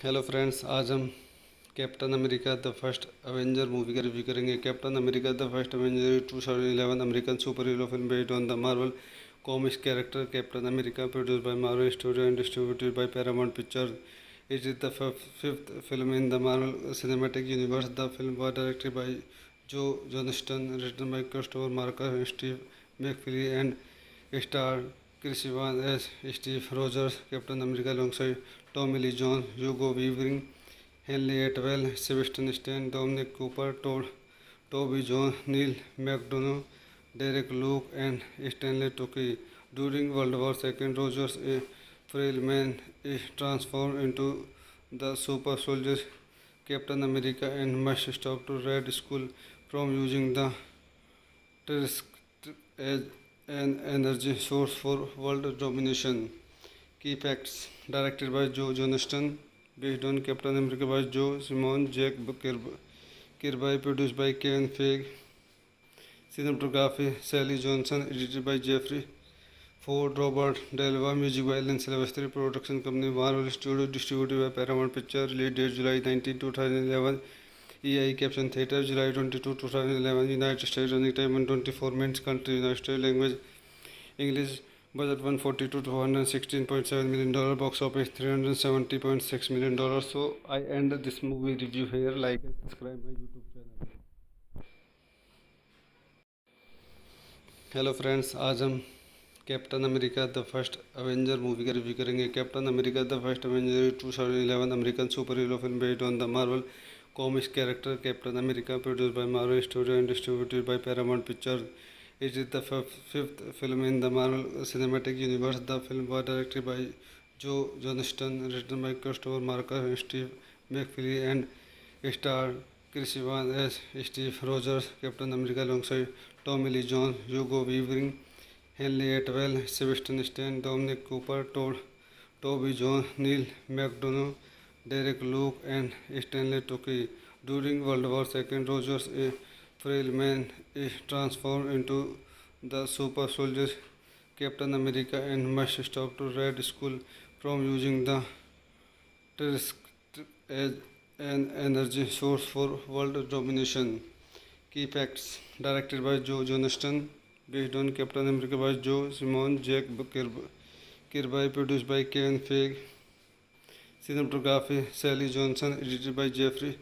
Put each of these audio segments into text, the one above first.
Hello friends, आज हम captain America the first Avenger movie का रिव्यू करेंगे। Captain America the first Avenger 2011 American super hero film based on the Marvel comics character captain America, produced by Marvel studio and distributed by Paramount pictures. It is the fifth film in the Marvel Cinematic Universe. The film was directed by Joe Johnston, written by Christopher Marker and Steve McFeely, and starred Chris Evans as Steve Rogers, Captain America, alongside Tommy Lee Jones, Hugo Weaving, Henry Atwell, Sebastian Stan, Dominic Cooper, Toby Jones, Neil McDonough, Derek Luke, and Stanley Tucci. During World War II, Rogers, a frail man, is transformed into the super soldier Captain America and must stop to Red Skull from using the Tusk as an energy source for world domination. Key facts: directed by Joe Johnston, based on Captain America by Joe Simon, Jack Kirby, produced by Kevin Feige, cinematography Sally Johnson, edited by Jeffrey Ford, Robert Delva, music by Alan Silvestri, production company Marvel Studios, distributed by Paramount Pictures, release date July 19, 2011. EI Caption Theatre, July 22, 2011, United States, running time 124 minutes, country United States, language English, budget 140 to 216.7 million dollar, box office 370.6 million dollars. So I end this movie review here. Like and subscribe my YouTube channel. Hello friends, आज हम captain America the first Avenger movie का review करेंगे। Captain America the first Avenger 2011 American super hero film based on the Marvel comics character captain America, produced by Marvel studio and distributed by Paramount pictures. It is the fifth film in the Marvel Cinematic Universe. The film was directed by Joe Johnston, written by Christopher Marker and Steve McFeely, and starred Chris Evans as Steve Rogers, Captain America, alongside Tommy Lee Jones, Hugo Weaving, Henry Atwell, Sebastian Stan, Dominic Cooper, Toby Jones, Neil McDonough, Derek Luke, and Stanley Tucci. During World War II, Rogers, a frail man, is transformed into the super soldier Captain America and must stop to Red Skull from using the Tusk as an energy source for world domination. Key facts: directed by Joe Johnston, based on Captain America by Joe Simon, Jack Kirby, produced by Kevin Feige, cinematography Sally Johnson, edited by Jeffrey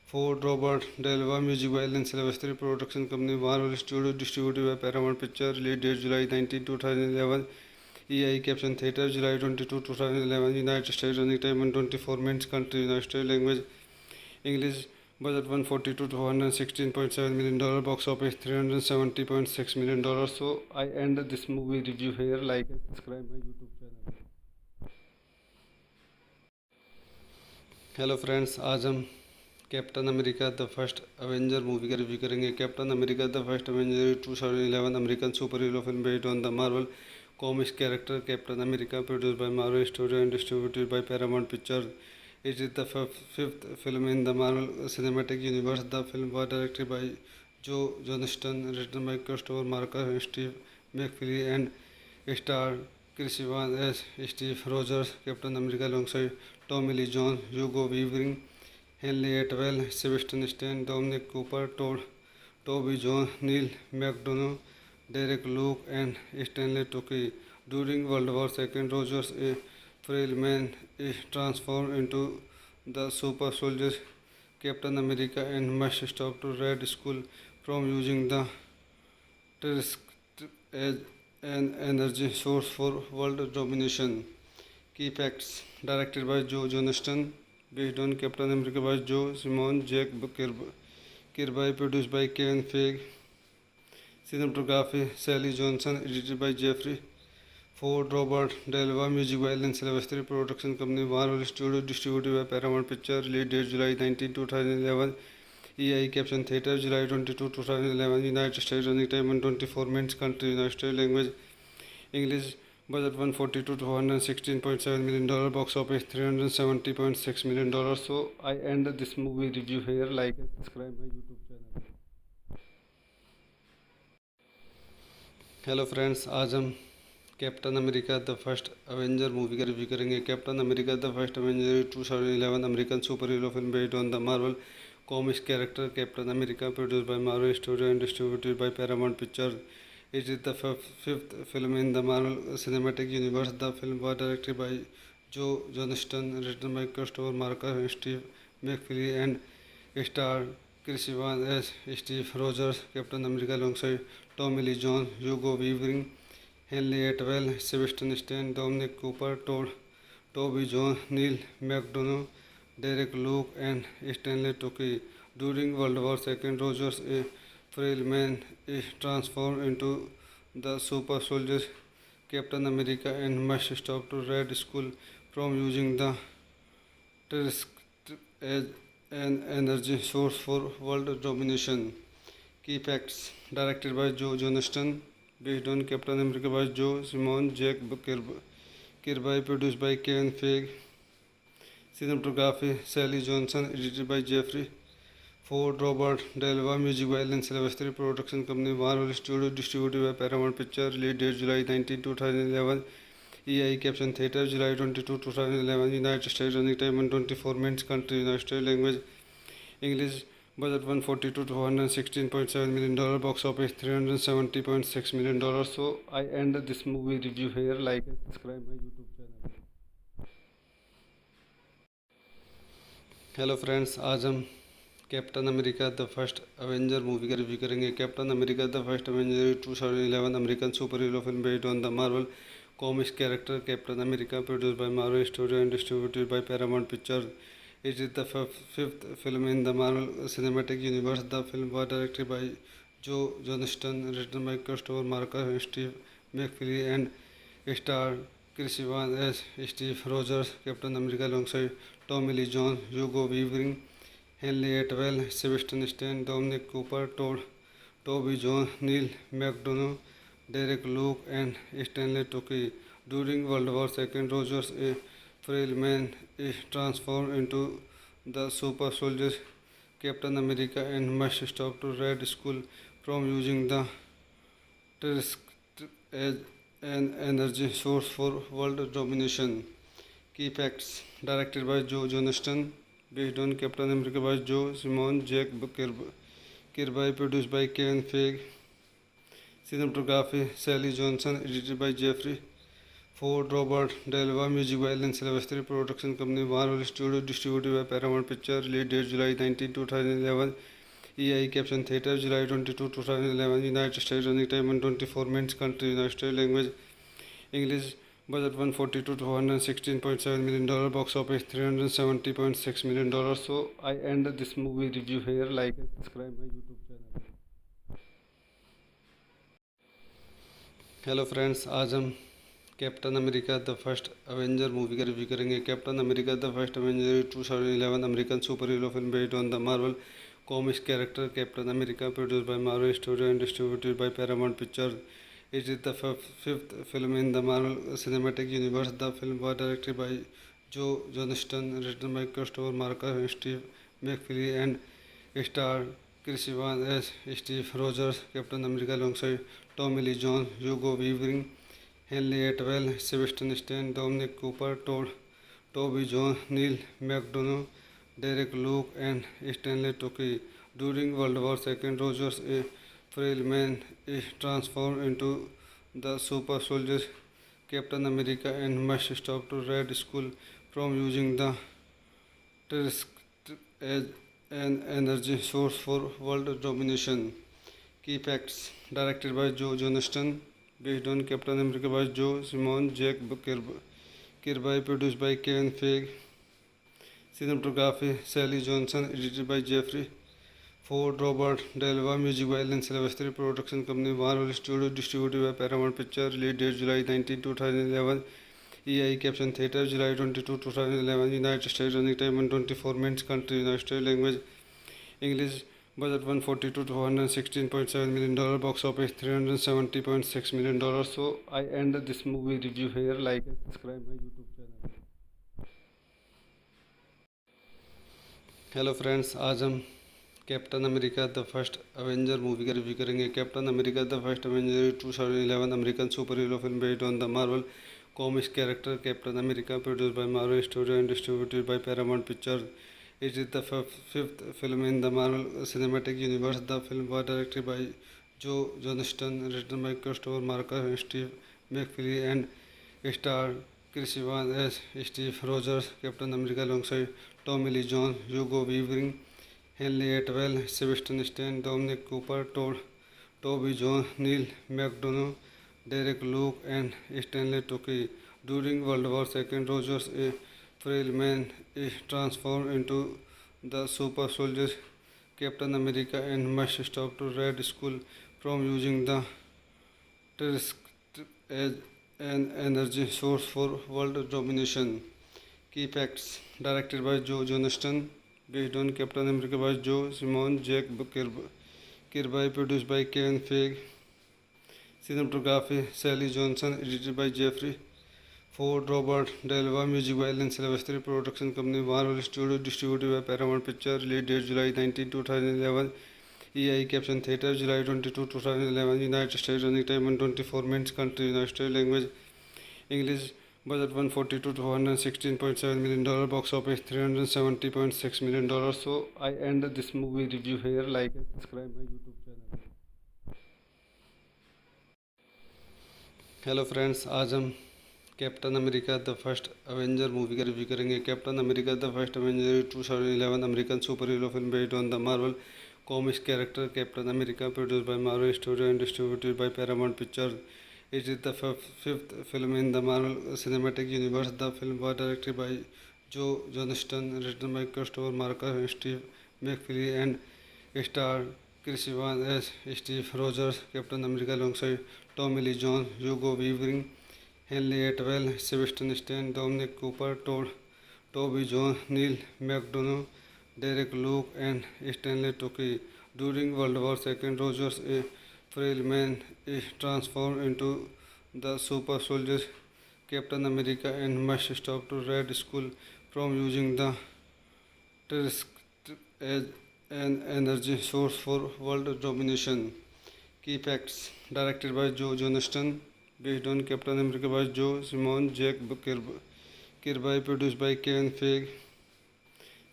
Ford, Robert Delva, music by Alan Silvestri, production company Marvel Studios, distributed by Paramount Pictures, release date July 19, 2011. EI Caption Theatre, July 22, 2011, United States, running time 124 minutes, country United States, language English, budget 140 to 216.7 million dollar, box office 370.6 million dollars. So I end this movie review here. Like and subscribe my YouTube channel. Hello friends, आज हम captain America the first Avenger movie का review करेंगे। Captain America the first Avenger 2011 American super hero film based on the Marvel comics character captain America, produced by Marvel studio and distributed by Paramount pictures. It is the fifth film in the Marvel Cinematic Universe. The film was directed by Joe Johnston, written by Christopher Marker and Steve McFeely, and starred Chris Evans as Steve Rogers, Captain America, alongside Tommy Lee Jones, Hugo Weaving, Henry Atwell, Sebastian Stan, Dominic Cooper, Toby Jones, Neil McDonough, Derek Luke, and Stanley Tucci. During World War II, Rogers, a frail man, is transformed into the super soldier Captain America and must stop to Red Skull from using the Tusk as an energy source for world domination. Key facts: directed by Joe Johnston, based on Captain America by Joe Simon, Jack Kirby, produced by Kevin Feige, cinematography Sally Johnson, edited by Jeffrey Ford, Robert Delva, music by Alan Silvestri, production company Marvel Studios, distributed by Paramount Pictures, release date July 19, 2011. EI Caption Theatre, July 22, 2011, United States, running time 124 minutes, country United States, language English, budget 140 to 216.7 million dollar, box office 370.6 million dollars. So I end this movie review here. Like and subscribe my YouTube channel. Hello friends, आज हम captain America the first Avenger movie का review करेंगे। Captain America the first Avenger 2011 American super hero film based on the Marvel comics character captain America, produced by Marvel Studios and distributed by Paramount Pictures. It is the fifth film in the Marvel Cinematic Universe. The film was directed by Joe Johnston, written by Christopher Marker and Steve McFeely, and starred Chris Evans as Steve Rogers, Captain America, alongside Tommy Lee Jones, Hugo Weaving, Henry Atwell, Sebastian Stan, Dominic Cooper, Toby Jones, Neil McDonough, Derek Luke, and Stanley Tucci. During World War II, Rogers, a frail man, is transformed into the super soldier Captain America and must stop to Red Skull from using the Tusk as an energy source for world domination. Key facts: directed by Joe Johnston, based on Captain America by Joe Simon, Jack Kirby, produced by Kevin Feige, cinematography Sally Johnson, edited by Jeffrey Ford, Robert Delva, music by Alan Silvestri, production company Marvel Studios, distributed by Paramount Pictures, release date July 19, 2011, EI Caption Theatre, July 22, 2011, United States, running time 124 minutes, country United States, language English, budget 142 to 116.7 million dollar, box office 370.6 million dollars. So I end this movie review here. Like and subscribe my YouTube channel. Hello friends, आज हम captain America the first Avenger movie का review करेंगे। Captain America the first Avenger 2011 American super hero film based on the Marvel comics character captain America, produced by Marvel studio and distributed by Paramount pictures. It is the fifth film in the Marvel Cinematic Universe. The film was directed by Joe Johnston, written by Christopher Marker and Steve McFeely, and starred Chris Evans as Steve Rogers, Captain America, alongside Tommy Lee Jones, Hugo Weaving, Henry Atwell, Sebastian Stan, Dominic Cooper, Toby Jones, Neil McDonough, Derek Luke, and Stanley Tucci. During World War II, Rogers, a frail man, is transformed into the super soldier Captain America and must stop to Red Skull from using the Tusk as an energy source for world domination. Key facts: directed by Joe Johnston, based on Captain America by Joe Simon, Jack Kirby, produced by Kevin Feige, cinematography Sally Johnson, edited by Jeffrey Ford, Robert Delva, music by Alan Silvestri, production company Marvel Studios, distributed by Paramount Pictures, release date July 19, 2011, EI Caption Theatre, July 22, 2011, United States, running time 124 minutes, country United States, language English, budget 142 to 116.7 million dollar, box office 370.6 million dollars. So I end this movie review here. Like and subscribe my YouTube channel. Hello friends, आज हम captain America the first Avenger movie का review करेंगे। Captain America the first Avenger 2011 American super hero film based on the Marvel comics character captain America, produced by Marvel studio and distributed by Paramount pictures. It is the fifth film in the Marvel Cinematic Universe. The film was directed by Joe Johnston, written by Christopher Marker and Steve McFeely, and starred Chris Evans as Steve Rogers, Captain America, alongside Tommy Lee Jones, Hugo Weaving, Henry Atwell, Sebastian Stan, Dominic Cooper, Toby Jones, Neil McDonough, Derek Luke, and Stanley Tucci. During World War II, Rogers, a frail man, is transformed into the super soldier Captain America and must stop to Red Skull from using the Tusk as an energy source for world domination. Key facts: directed by Joe Johnston, based on Captain America by Joe Simon, Jack Kirby, produced by Kevin Feige, cinematography Sally Johnson, edited by Jeffrey Ford, Robert Delva, music by Alan Silvestri, production company Marvel Studios, distributed by Paramount Pictures, release date July 19, 2011, EI Caption Theatre, July 22, 2011, United States, running time 124 minutes, country United States, language English, budget 142 to 116.7 million dollar, box office 370.6 million dollars. So I end this movie review here. Like and subscribe my YouTube channel. Hello friends, आज हम captain America the first Avenger movie का review करेंगे। Captain America the first Avenger 2011 American super hero film based on the Marvel comics character captain America, produced by Marvel Studios and distributed by Paramount Pictures. It is the fifth film in the Marvel Cinematic Universe. The film was directed by Joe Johnston, written by Christopher Marker and Steve McFeely, and starred Chris Evans as Steve Rogers, Captain America, alongside Tommy Lee Jones, Hugo Weaving, Henry Atwell, Sebastian Stan, Dominic Cooper, Toby Jones, Neil McDonough, Derek Luke, and Stanley Tucci. During World War II, Rogers, a frail man, is transformed into the super soldier Captain America and must stop to Red Skull from using the Tusk as an energy source for world domination. Key facts: directed by Joe Johnston, based on Captain America by Joe Simon, Jack Kirby, produced by Kevin Feige. Cinematography: Sally Johnson, edited by Jeffrey Ford, Robert Delva, music by Alan Silvestri, production company Marvel Studios, distributed by Paramount Pictures, release date July 19, 2011, EI Caption Theatre, July 22, 2011, United States, running time 124 minutes, country United States, language English, budget 142 to 116.7 million dollar, box office 370.6 million dollars. So I end this movie review here. Like and subscribe my YouTube channel. Hello friends, आज हम captain America the first Avenger movie का review करेंगे। Captain America the first Avenger 2011 American super hero film based on the Marvel comics character captain America, produced by Marvel studio and distributed by Paramount pictures. It is the fifth film in the Marvel Cinematic Universe. The film was directed by Joe Johnston, written by Christopher Marker and Steve McFeely, and starred Chris Evans as Steve Rogers, Captain America, alongside Tommy Lee Jones, Hugo Weaving, Henry Atwell, Sebastian Stan, Dominic Cooper, Toby Jones, Neil McDonough, Derek Luke, and Stanley Tucci. During World War II, Rogers, a frail man, is transformed into the super soldier Captain America and must stop to Red Skull from using the Tusk as an energy source for world domination. Key facts: directed by Joe Johnston, based on Captain America by Joe Simon, Jack Kirby, produced by Kevin Feige.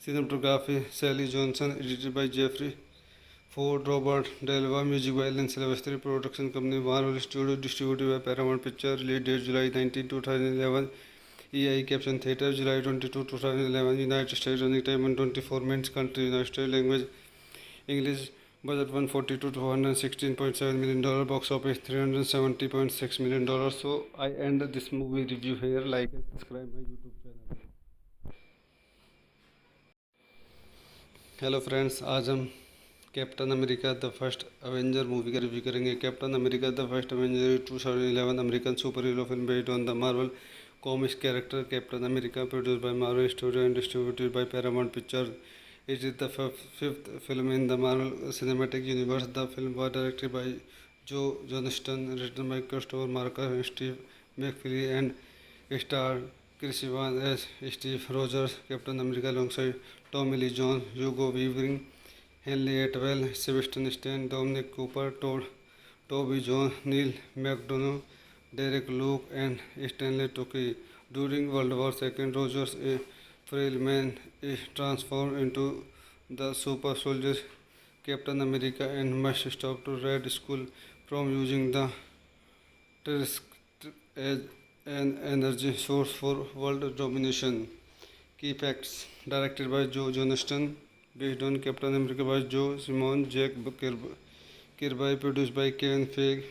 Cinematography: Sally Johnson, edited by Jeffrey Ford, Robert Delva, music by Alan Silvestri, production company Marvel Studios, distributed by Paramount Pictures, release date July 19, 2011, EI Caption Theatre, July 22, 2011, United States, running time 124 minutes, country United States, language English, budget 142 to 116.7 million dollar, box office 370.6 million dollars. So I end this movie review here. Like and subscribe my YouTube channel. Hello friends, आज हम captain America the first Avenger movie का review करेंगे। Captain America the first Avenger 2011 American super hero film based on the Marvel comics character captain America, produced by Marvel studio and distributed by Paramount pictures. It is the fifth film in the Marvel Cinematic Universe. The film was directed by Joe Johnston, written by Christopher Marker and Steve McFeely, and starred Chris Evans as Steve Rogers, Captain America, alongside Tommy Lee Jones, Hugo Weaving, Henry Atwell, Sebastian Stan, Dominic Cooper, Toby Jones, Neil McDonough, Derek Luke, and Stanley Tucci. During World War II, Rogers, a frail man, is transformed into the super soldier Captain America and must stop to Red Skull from using the Tusk as an energy source for world domination. Key facts: directed by Joe Johnston, based on Captain America by Joe Simon, Jack Kirby, produced by Kevin Feige.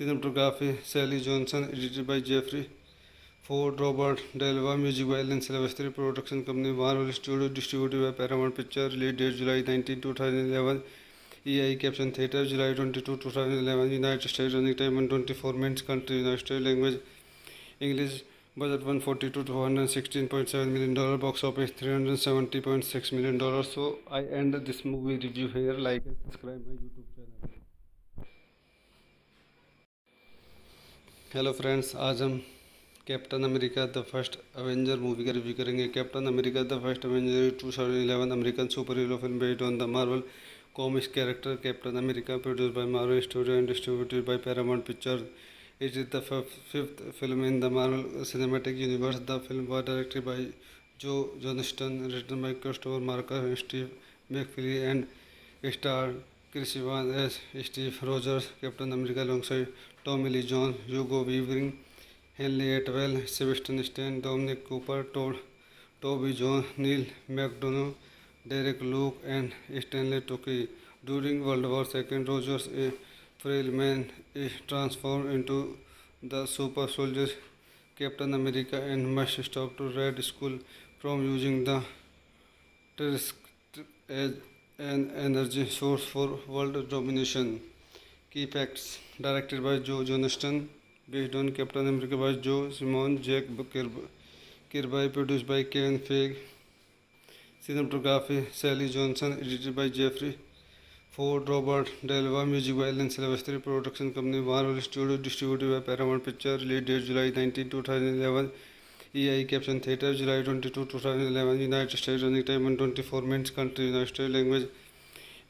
Cinematography: Sally Johnson, edited by Jeffrey Ford, Robert Delva, music by Alan Silvestri, production company Marvel Studios, distributed by Paramount Pictures, release date July 19, 2011, EI Caption Theatre, July 22, 2011, United States, running time 124 minutes, country United States, language English, budget 142 to 116.7 million dollar, box office 370.6 million dollars. So I end this movie review here. Like and subscribe my YouTube channel. Hello friends, आज हम captain America the first Avenger movie का review करेंगे। Captain America the first Avenger 2011 American super hero film based on the Marvel comics character captain America, produced by Marvel Studios and distributed by Paramount Pictures. It is the fifth film in the Marvel Cinematic Universe. The film was directed by Joe Johnston, written by Christopher Marker and Steve McFeely, and starred Chris Evans as Steve Rogers, Captain America, alongside Tommy Lee Jones, Hugo Weaving, Henry Atwell, Sebastian Stan, Dominic Cooper, Toby Jones, Neil McDonough, Derek Luke, and Stanley Tucci. During World War II, Rogers, a frail man, is transformed into the super soldier Captain America and must stop the Red Skull from using the Tusk as an energy source for world domination. Key facts: directed by Joe Johnston, based on Captain America by Joe Simon, Jack Kirby, produced by Kevin Feige, cinematography Sally Johnson, edited by Jeffrey Ford, Robert Delva, music by Alan Silvestri, production company Marvel Studios, distributed by Paramount Pictures, release date July 19, 2011, EI Caption Theatre, July 22, 2011, United States, running time 124 minutes, country United States, language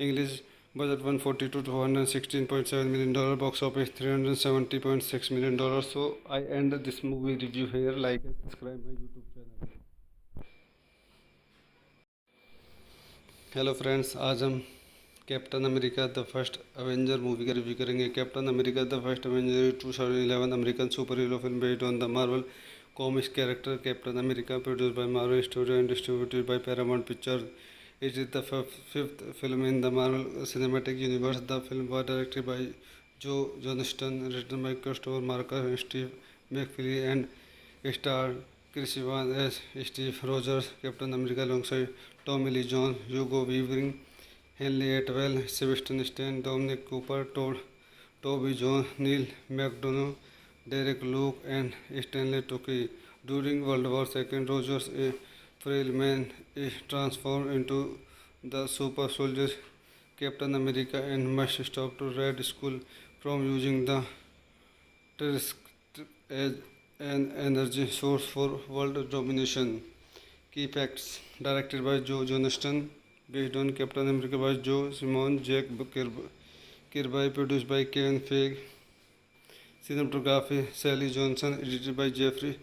English, budget 142 to 116.7 million dollar, box office 370.6 million dollars. So I end this movie review here. Like and subscribe my YouTube channel. Hello friends, आज हम captain America the first Avenger movie का review करेंगे। Captain America the first Avenger 2011 American super hero film based on the Marvel comics character captain America, produced by Marvel Studios and distributed by Paramount Pictures. It is the fifth film in the Marvel Cinematic Universe. The film was directed by Joe Johnston, written by Christopher Marker and Steve McFeely, and starred Chris Evans as Steve Rogers, Captain America, alongside Tommy Lee Jones, Hugo Weaving, Henry Atwell, Sebastian Stan, Dominic Cooper, Toby Jones, Neil McDonough, Derek Luke, and Stanley Tucci. During World War II, Rogers, a frail man, is transformed into the super soldier Captain America and must stop the Red Skull from using the Tusk as an energy source for world domination. Key facts: directed by Joe Johnston, based on Captain America by Joe Simon, Jack Kirby, produced by Kevin Feige, cinematography Sally Johnson, edited by Jeffrey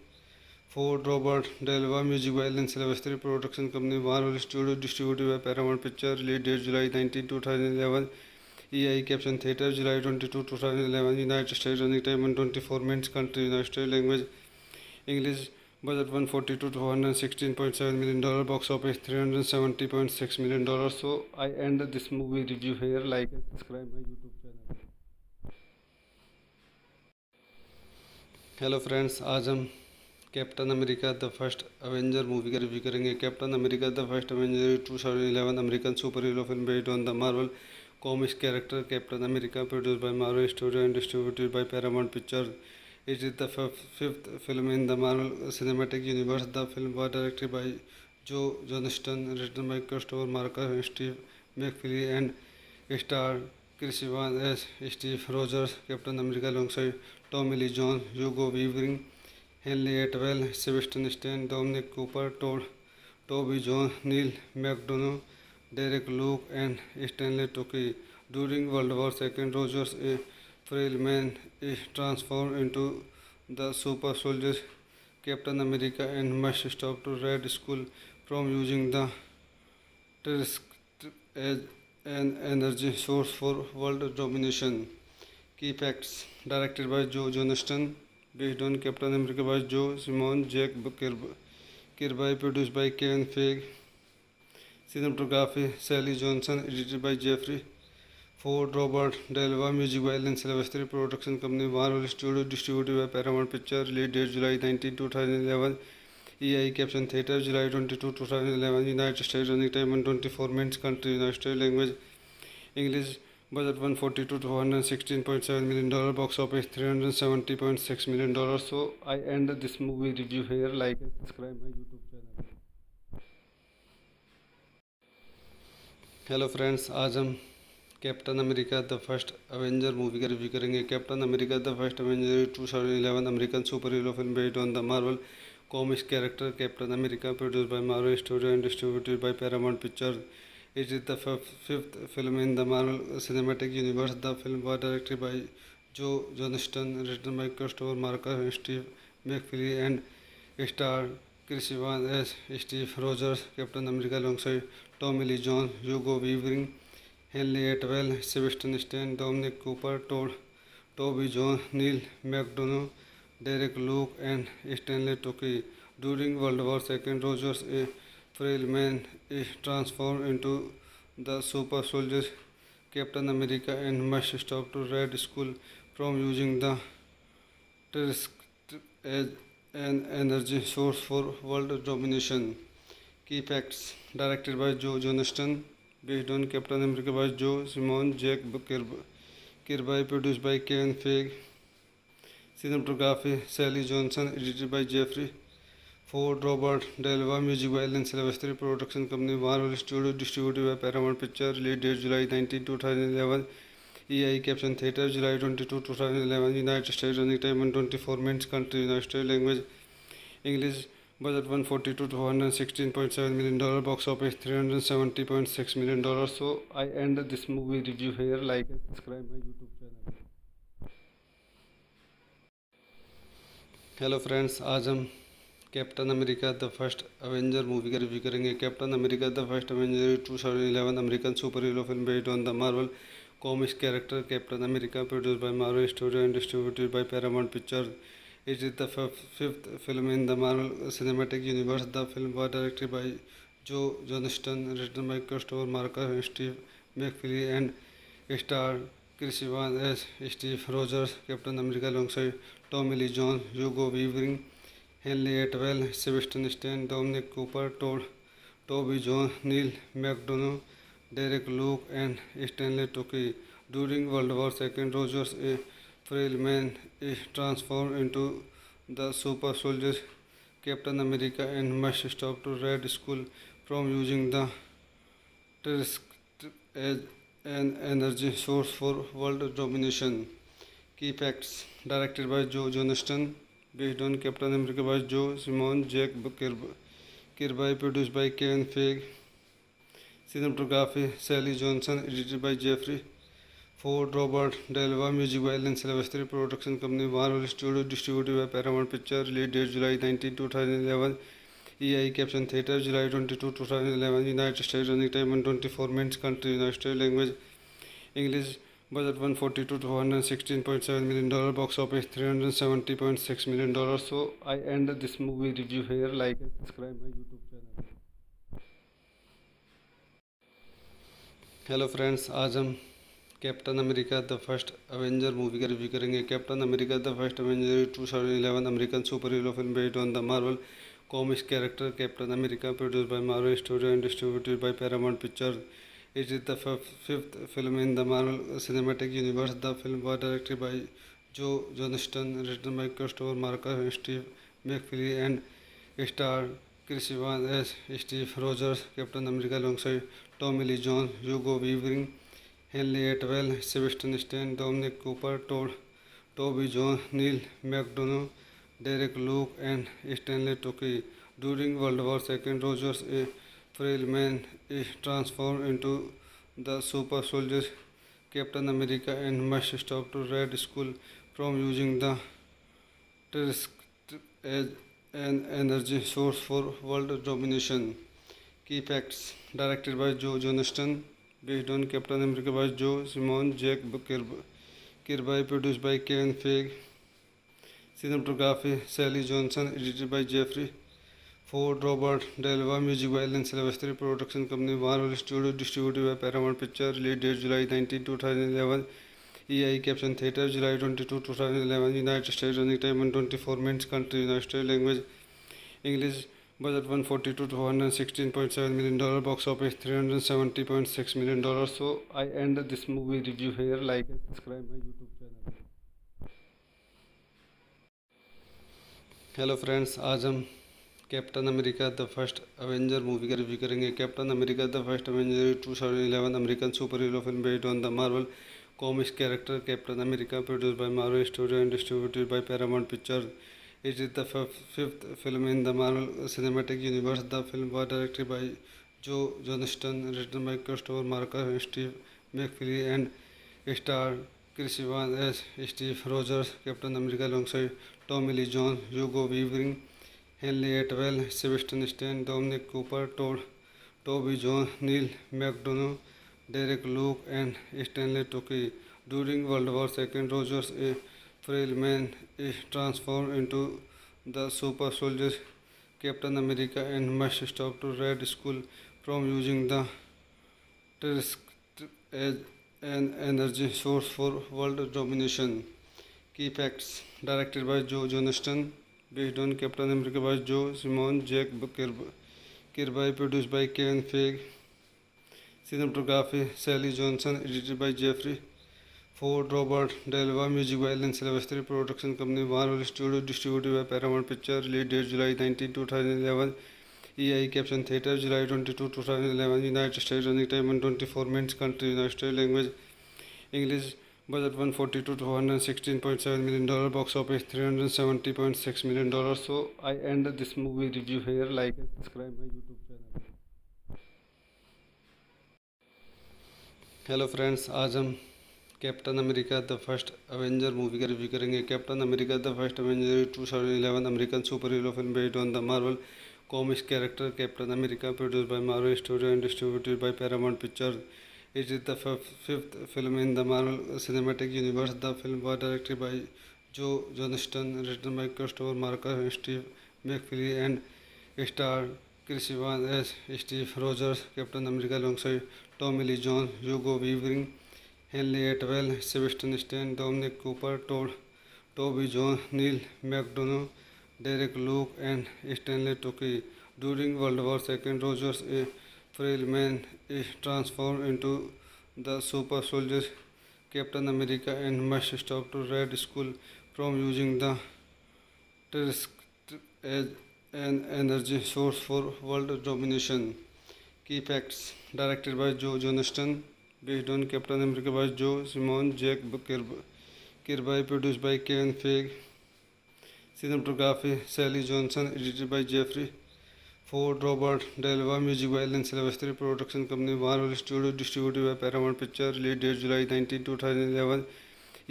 Ford, Robert Delva, music by Alan Silvestri, production company Marvel Studios, distributed by Paramount Pictures, release date July 19, 2011, EI Caption Theatre, July 22, 2011, United States, running time 124 minutes, country United States, language English, budget 142 to 116.7 million dollar, box office 370.6 million dollars. So I end this movie review here. Like and subscribe my YouTube channel. Hello friends, आज हम captain America the first Avenger movie का review करेंगे। Captain America the first Avenger 2011 American super hero film based on the Marvel comics character captain America, produced by Marvel Studios and distributed by Paramount Pictures. It is the fifth film in the Marvel Cinematic Universe. The film was directed by Joe Johnston, written by Christopher Marker and Steve McFeely, and starred Chris Evans as Steve Rogers, Captain America, alongside Tommy Lee Jones, Hugo Weaving, Henry Atwell, Sebastian Stan, Dominic Cooper, Toby Jones, Neil McDonough, Derek Luke, and Stanley Tucci. During World War II, Rogers, a frail man, is transformed into the super soldier Captain America and must stop the Red Skull from using the Tusk as an energy source for world domination. Key facts: directed by Joe Johnston, based on Captain America by Joe Simon, Jack Kirby, produced by Kevin Feige, cinematography Sally Johnson, edited by Jeffrey Ford, Robert Delva, music by Alan Silvestri, production company Marvel Studios, distributed by Paramount Pictures, release date July 19, 2011, EI Caption Theatre, July 22, 2011, United States, running time 124 minutes, country United States, language English, budget 142 to 116.7 million dollar, box office 370.6 million dollars. So I end this movie review here. Like and subscribe my YouTube channel. Hello friends, आज हम captain America the first Avenger movie का review करेंगे। Captain America the first Avenger 2011 American super hero film based on the Marvel comics character captain America, produced by Marvel Studios and distributed by Paramount Pictures. It is the fifth film in the Marvel Cinematic Universe. The film was directed by Joe Johnston, written by Christopher Marker and Steve McFeely, and starred Chris Evans as Steve Rogers, Captain America, alongside Tommy Lee Jones, Hugo Weaving, Henry Atwell, Sebastian Stan, Dominic Cooper, Toby Jones, Neil McDonough, Derek Luke, and Stanley Tucci. During World War II, Rogers, a frail man, is transformed into the super soldier Captain America and must stop the Red Skull from using the Tusk as an energy source for world domination. Key facts: directed by Joe Johnston, based on Captain America by Joe Simon, Jack Kirby, produced by Kevin Feige, cinematography Sally Johnson, edited by Jeffrey Ford, Robert Delva, music by Alan Silvestri, production company Marvel Studios, distributed by Paramount Pictures, release date July 19, 2011, EI Caption Theatre, July 22, 2011, United States, running time 124 minutes, country United States, language English, budget 142 to 116.7 million dollar, box office 370.6 million dollars. So I end this movie review here. Like and subscribe my YouTube channel. Hello friends, आज हम captain America the first Avenger movie का review करेंगे। Captain America the first Avenger 2011 American super hero film based on the Marvel comics character captain America, produced by Marvel studio and distributed by Paramount pictures. It is the fifth film in the Marvel Cinematic Universe. The film was directed by Joe Johnston, written by Christopher Marker and Steve McFeely, and starred Chris Evans as Steve Rogers, Captain America, alongside Tommy Lee Jones, Hugo Weaving, Henry Atwell, Sebastian Stan, Dominic Cooper, Toby Jones, Neil McDonough, Derek Luke, and Stanley Tucci. During World War II, Rogers, a frail man, is transformed into the super soldier Captain America and must stop the Red Skull from using the Tusk as an energy source for world domination. Key facts: directed by Joe Johnston, based on Captain America by Joe Simon, Jack Kirby, produced by Kevin Feige, cinematography Sally Johnson, edited by Jeffrey Ford, Robert Delva, music by Alan Silvestri, production company Marvel Studios, distributed by Paramount Pictures, release date July 19, 2011, EI Caption Theatre, July 22, 2011, United States, running time 124 minutes, country United States, language English, budget 142 to 116.7 million dollar, box office 370.6 million dollars. So I end this movie review here. Like and subscribe my YouTube channel. Hello friends, आज हम captain America the first Avenger movie का review करेंगे। Captain America the first Avenger 2011 American super hero film based on the Marvel comics character captain America, produced by Marvel studio and distributed by Paramount pictures. It is the fifth film in the Marvel Cinematic Universe. The film was directed by Joe Johnston, written by Christopher Marker and Steve McFeely, and starred Chris Evans as Steve Rogers, Captain America, alongside Tommy Lee Jones, Hugo Weaving, Henry Atwell, Sebastian Stan, Dominic Cooper, Toby Jones, Neil McDonough, Derek Luke, and Stanley Tucci. During World War II, Rogers, a frail man, is transformed into the super soldier Captain America and must stop the Red Skull from using the Tusk as an energy source for world domination. Key facts: directed by Joe Johnston, based on Captain America by Joe Simon, Jack Kirby, produced by Kevin Feige, cinematography Sally Johnson, edited by Jeffrey Ford, Robert Delva, music by Alan Silvestri, production company Marvel Studios, distributed by Paramount Pictures, release date July 19, 2011, EI Caption Theatre, July 22, 2011, United States, running time 124 minutes, country United States, language English, budget 142 to 116.7 million dollar, box office 370.6 million dollars. So I end this movie review here. Like and subscribe my YouTube channel. Hello friends, आज हम captain America the first Avenger movie का review करेंगे। Captain America the first Avenger 2011 American super hero film based on the Marvel comics character captain America, produced by Marvel Studios and distributed by Paramount Pictures. It is the fifth film in the Marvel Cinematic Universe. The film was directed by Joe Johnston, written by Christopher Marker and Steve McFeely, and starred Chris Evans as Steve Rogers, Captain America, alongside Tommy Lee Jones, Hugo Weaving, Henry Atwell, Sebastian Stan, Dominic Cooper, Toby Jones, Neil McDonough, Derek Luke, and Stanley Tucci. During World War II, Rogers, a frail man, is transformed into the super soldier Captain America and must stop to Red Skull from using the Tusk as an energy source for world domination. Key facts: directed by Joe Johnston, based on Captain America by Joe Simon, Jack Kirby, produced by Kevin Feige, cinematography Sally Johnson, edited by Jeffrey Ford, Robert Delva, music by Alan Silvestri, production company Marvel Studios, distributed by Paramount Pictures, release date July 19, 2011, EI Caption Theatre, July 22, 2011, United States, running time 124 minutes, country United States, language English, budget 140 to 216.7 million dollar, box office 370.6 million dollars. So I end this movie review here. Like and subscribe my YouTube channel. Hello friends, आज हम captain America the first Avenger movie का review करेंगे। Captain America the first Avenger 2011 American super hero film based on the Marvel comics character captain America, produced by Marvel studio and distributed by Paramount pictures. It is the fifth film in the Marvel Cinematic Universe. The film was directed by Joe Johnston, written by Christopher Marker and Steve McFeely, and starred Chris Evans as Steve Rogers, Captain America, alongside Tommy Lee Jones, Hugo Weaving, Henry Atwell, Sebastian Stan, Dominic Cooper, Toby Jones, Neil McDonough, Derek Luke, and Stanley Tucci. During World War II, Rogers, a frail man, is transformed into the super soldier Captain America and must stop to Red Skull from using the Tusk as an energy source for world domination. Key facts: directed by Joe Johnston, based on Captain America by Joe Simon, Jack Kirby, produced by Kevin Feige, cinematography Sally Johnson, edited by Jeffrey Ford, Robert Delva, music by Alan Silvestri, production company Marvel Studios, distributed by Paramount Pictures, release date July 19, 2011,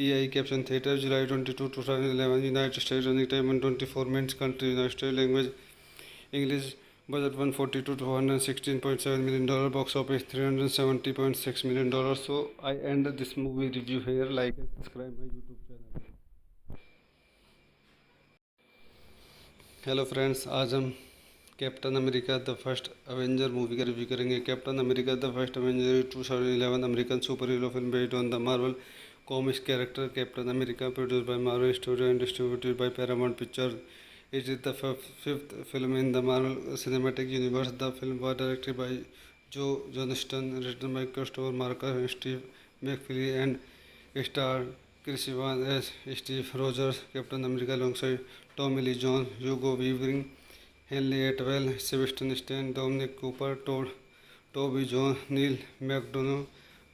EI Caption Theatre, July 22, 2011, United States, running time 124 minutes, country United States, language English, budget 140 to 216.7 million dollar, box office 370.6 million dollars. So I end this movie review here. Like and subscribe my YouTube channel. Hello friends, आज हम captain America the first Avenger movie का review करेंगे। Captain America the first Avenger 2011 American super hero film based on the Marvel comics character captain America, produced by Marvel studio and distributed by Paramount pictures. It is the fifth film in the Marvel Cinematic Universe. The film was directed by Joe Johnston, written by Christopher Marker and Steve McFeely, and starred Chris Evans as Steve Rogers, Captain America, alongside Tommy Lee Jones, Hugo Weaving, Henry Atwell, Sebastian Stan, Dominic Cooper, Toby Jones, Neil McDonough,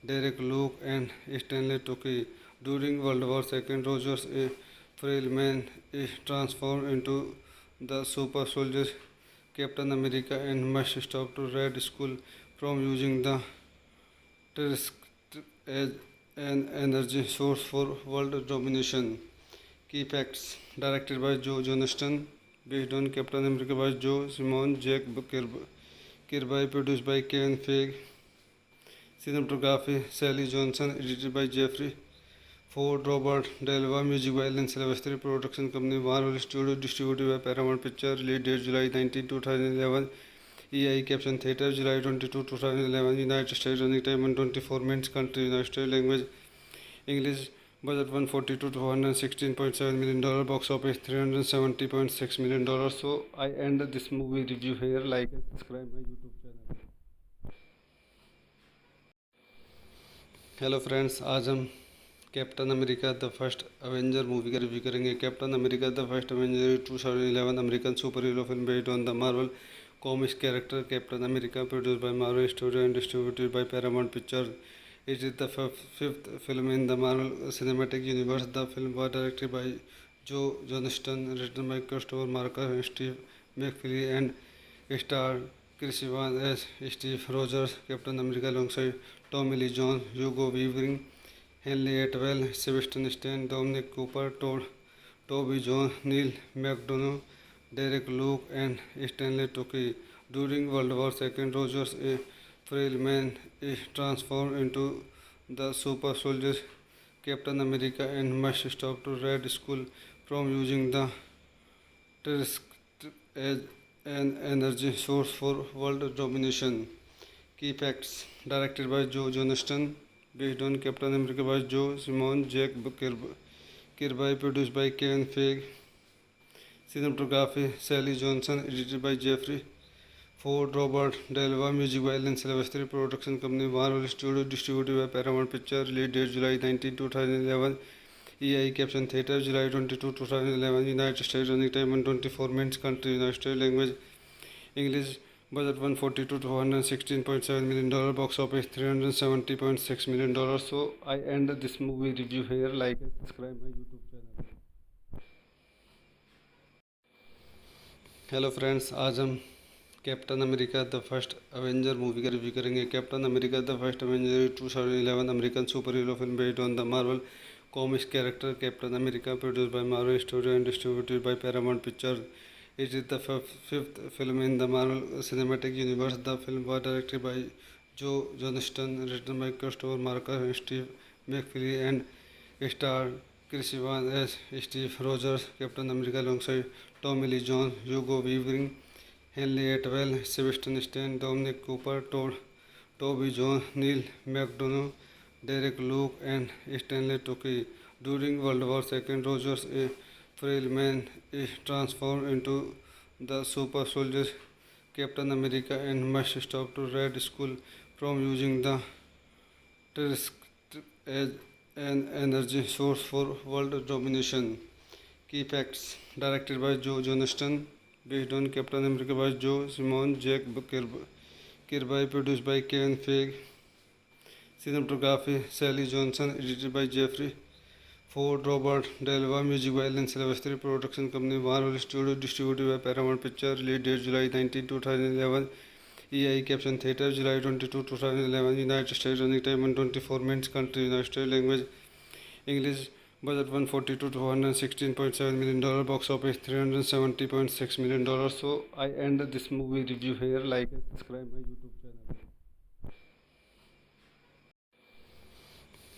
Derek Luke, and Stanley Tucci. During World War II, Rogers, a frail man, is transformed into the super soldier Captain America and must stop to Red Skull from using the Tusk as an energy source for world domination. Key facts: directed by Joe Johnston, based on Captain America by Joe Simon, Jack Kirby, produced by Kevin Feige, cinematography Sally Johnson, edited by Jeffrey Ford, Robert Delva, music by Alan Silvestri, production company Marvel Studios, distributed by Paramount Pictures, release date July 19, 2011, EI Caption Theatre, July 22, 2011, United States, running time 124 minutes, country United States, language English, budget 140 to 216.7 million dollar, box office 370.6 million dollars. So I end this movie review here. Like and subscribe my YouTube channel. Hello friends, आज हम captain America the first Avenger movie का review करेंगे। Captain America the first Avenger 2011 American super hero film based on the Marvel comics character captain America, produced by Marvel Studios and distributed by Paramount Pictures. It is the fifth film in the Marvel Cinematic Universe. The film was directed by Joe Johnston, written by Christopher Marker and Steve McFeely, and starred Chris Evans as Steve Rogers, Captain America, alongside Tommy Lee Jones, Hugo Weaving, Henry Atwell, Sebastian Stan, Dominic Cooper, Toby Jones, Neil McDonough, Derek Luke, and Stanley Tucci. During World War II, Rogers, a frail man, is transformed into the super soldier Captain America and must stop to Red Skull from using the Tusk as an energy source for world domination. Key facts: directed by Joe Johnston, based on Captain America by Joe Simon, Jack Kirby, produced by Kevin Feige, cinematography Sally Johnson, edited by Jeffrey Ford, Robert Delva, music by Alan Silvestri, production company Marvel Studios, distributed by Paramount Pictures, release date July 19, 2011, EI Caption Theatre, July 22, 2011, United States, running time 124 minutes, country United States, language English, budget 140 to 216.7 million dollar, box office 370.6 million dollars. So I end this movie review here. Like and subscribe my YouTube channel. Hello friends, आज हम captain America the first Avenger movie का review करेंगे। Captain America the first Avenger 2011 American super hero film based on the Marvel comics character captain America, produced by Marvel Studios and distributed by Paramount Pictures. It is the fifth film in the Marvel Cinematic Universe. The film was directed by Joe Johnston, written by Christopher Marker and Steve McFeely, and starred Chris Evans as Steve Rogers, Captain America, alongside Tommy Lee Jones, Hugo Weaving, Henry Atwell, Sebastian Stan, Dominic Cooper, Toby Jones, Neil McDonough, Derek Luke, and Stanley Tucci. During World War II, Rogers, a frail man, is transformed into the super soldier Captain America and must stop to Red Skull from using the Tusk as an energy source for world domination. Key facts: directed by Joe Johnston, based on Captain America by Joe Simon, Jack Kirby, produced by Kevin Feige, cinematography Sally Johnson, edited by Jeffrey Ford, Robert Delva, music by Alan Silvestri, production company Marvel Studios, distributed by Paramount Pictures, release date July 19, 2011, EI Caption Theatre, July 22, 2011, United States, running time 124 minutes, country United States, language English, budget 140 to 216.7 million dollar, box office 370.6 million dollars. So I end this movie review here. Like and subscribe my YouTube channel.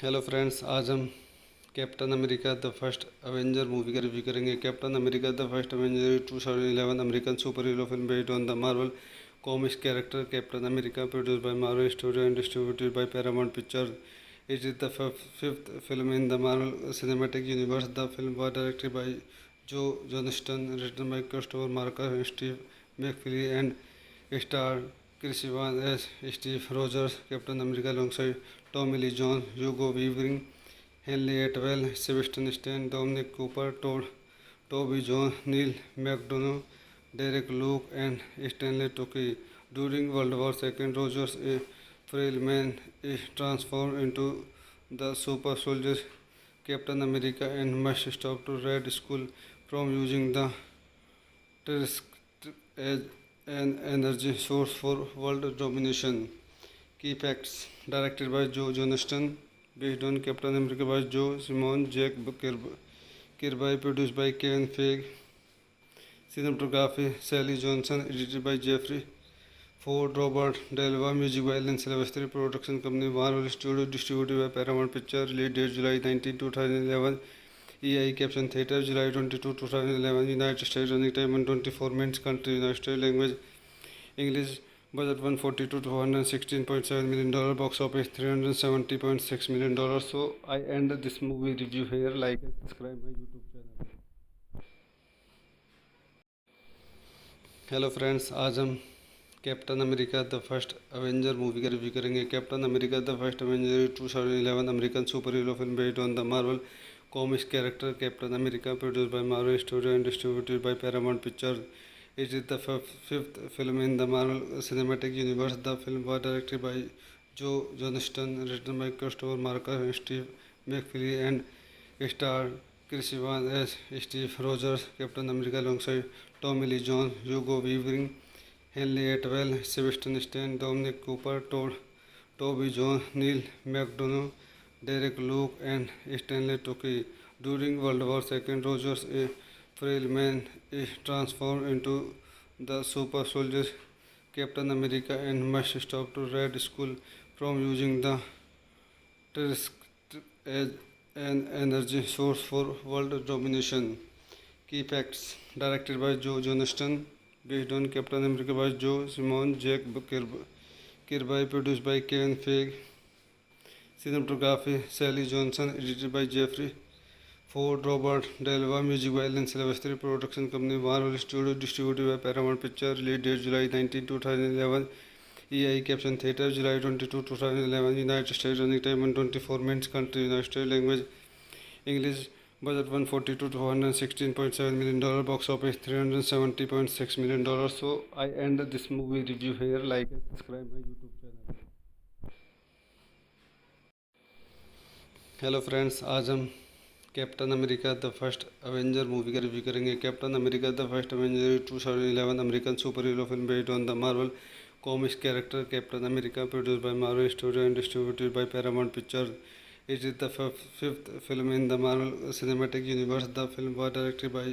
Hello friends, आज हम captain America the first Avenger movie का review करेंगे। Captain America the first Avenger 2011 American super hero film based on the Marvel comics character captain America, produced by Marvel Studios and distributed by Paramount Pictures. It is the fifth film in the Marvel Cinematic Universe. The film was directed by Joe Johnston, written by Christopher Marker and Steve McFeely, and starred Chris Evans as Steve Rogers, Captain America, alongside Tommy Lee Jones, Hugo Weaving, Henry Atwell, Sebastian Stan, Dominic Cooper, Toby Jones, Neil McDonough, Derek Luke, and Stanley Tucci. During World War II, Rogers, a frail man, is transformed into the super soldier Captain America and must stop to Red Skull from using the Tusk as an energy source for world domination. Key facts: directed by Joe Johnston, based on Captain America by Joe Simon, Jack Kirby, produced by Kevin Feige, cinematography Sally Johnson, edited by Jeffrey Ford, Robert Delva, music by Alan Silvestri, production company Marvel Studios, distributed by Paramount Pictures, release date July 19, 2011, EI Caption Theatre, July 22, 2011, United States, running time 124 minutes, country United States, language English, budget 140 to 216.7 million dollar, box office 370.6 million dollars. So I end this movie review here. Like and subscribe my YouTube channel. Hello friends, आज हम captain America the first Avenger movie का review करेंगे। Captain America the first Avenger 2011 American super hero film based on the Marvel comics character captain America, produced by Marvel Studios and distributed by Paramount Pictures. It is the fifth film in the Marvel Cinematic Universe. The film was directed by Joe Johnston, written by Christopher Marker and Steve McFeely, and starred Chris Evans as Steve Rogers, Captain America, alongside Tommy Lee Jones, Hugo Weaving, Henry Atwell, Sebastian Stan, Dominic Cooper, Toby Jones, Neil McDonough, Derek Luke, and Stanley Tucci. During World War II, Rogers, a frail man, is transformed into the super soldier Captain America and must stop to Red Skull from using the Tusk as an energy source for world domination. Key facts: directed by Joe Johnston, based on Captain America by Joe Simon, Jack Kirby, produced by Kevin Feige. Cinematography: Sally Johnson, edited by Jeffrey Ford, Robert Delva, music by Alan Silvestri, production company Marvel Studios, distributed by Paramount Pictures, release date July 19, 2011, EI Caption Theatre, July 22, 2011, United States, running time 124 minutes, country United States, language English, budget 142 to $116.7 million, box office $370.6 million. So I end this movie review here. Like and subscribe my YouTube channel. Hello friends, आज हम captain America the first Avenger movie का review करेंगे। Captain America the first Avenger 2011 American super hero film based on the Marvel comics character captain America, produced by Marvel studio and distributed by Paramount pictures. It is the fifth film in the Marvel Cinematic Universe. The film was directed by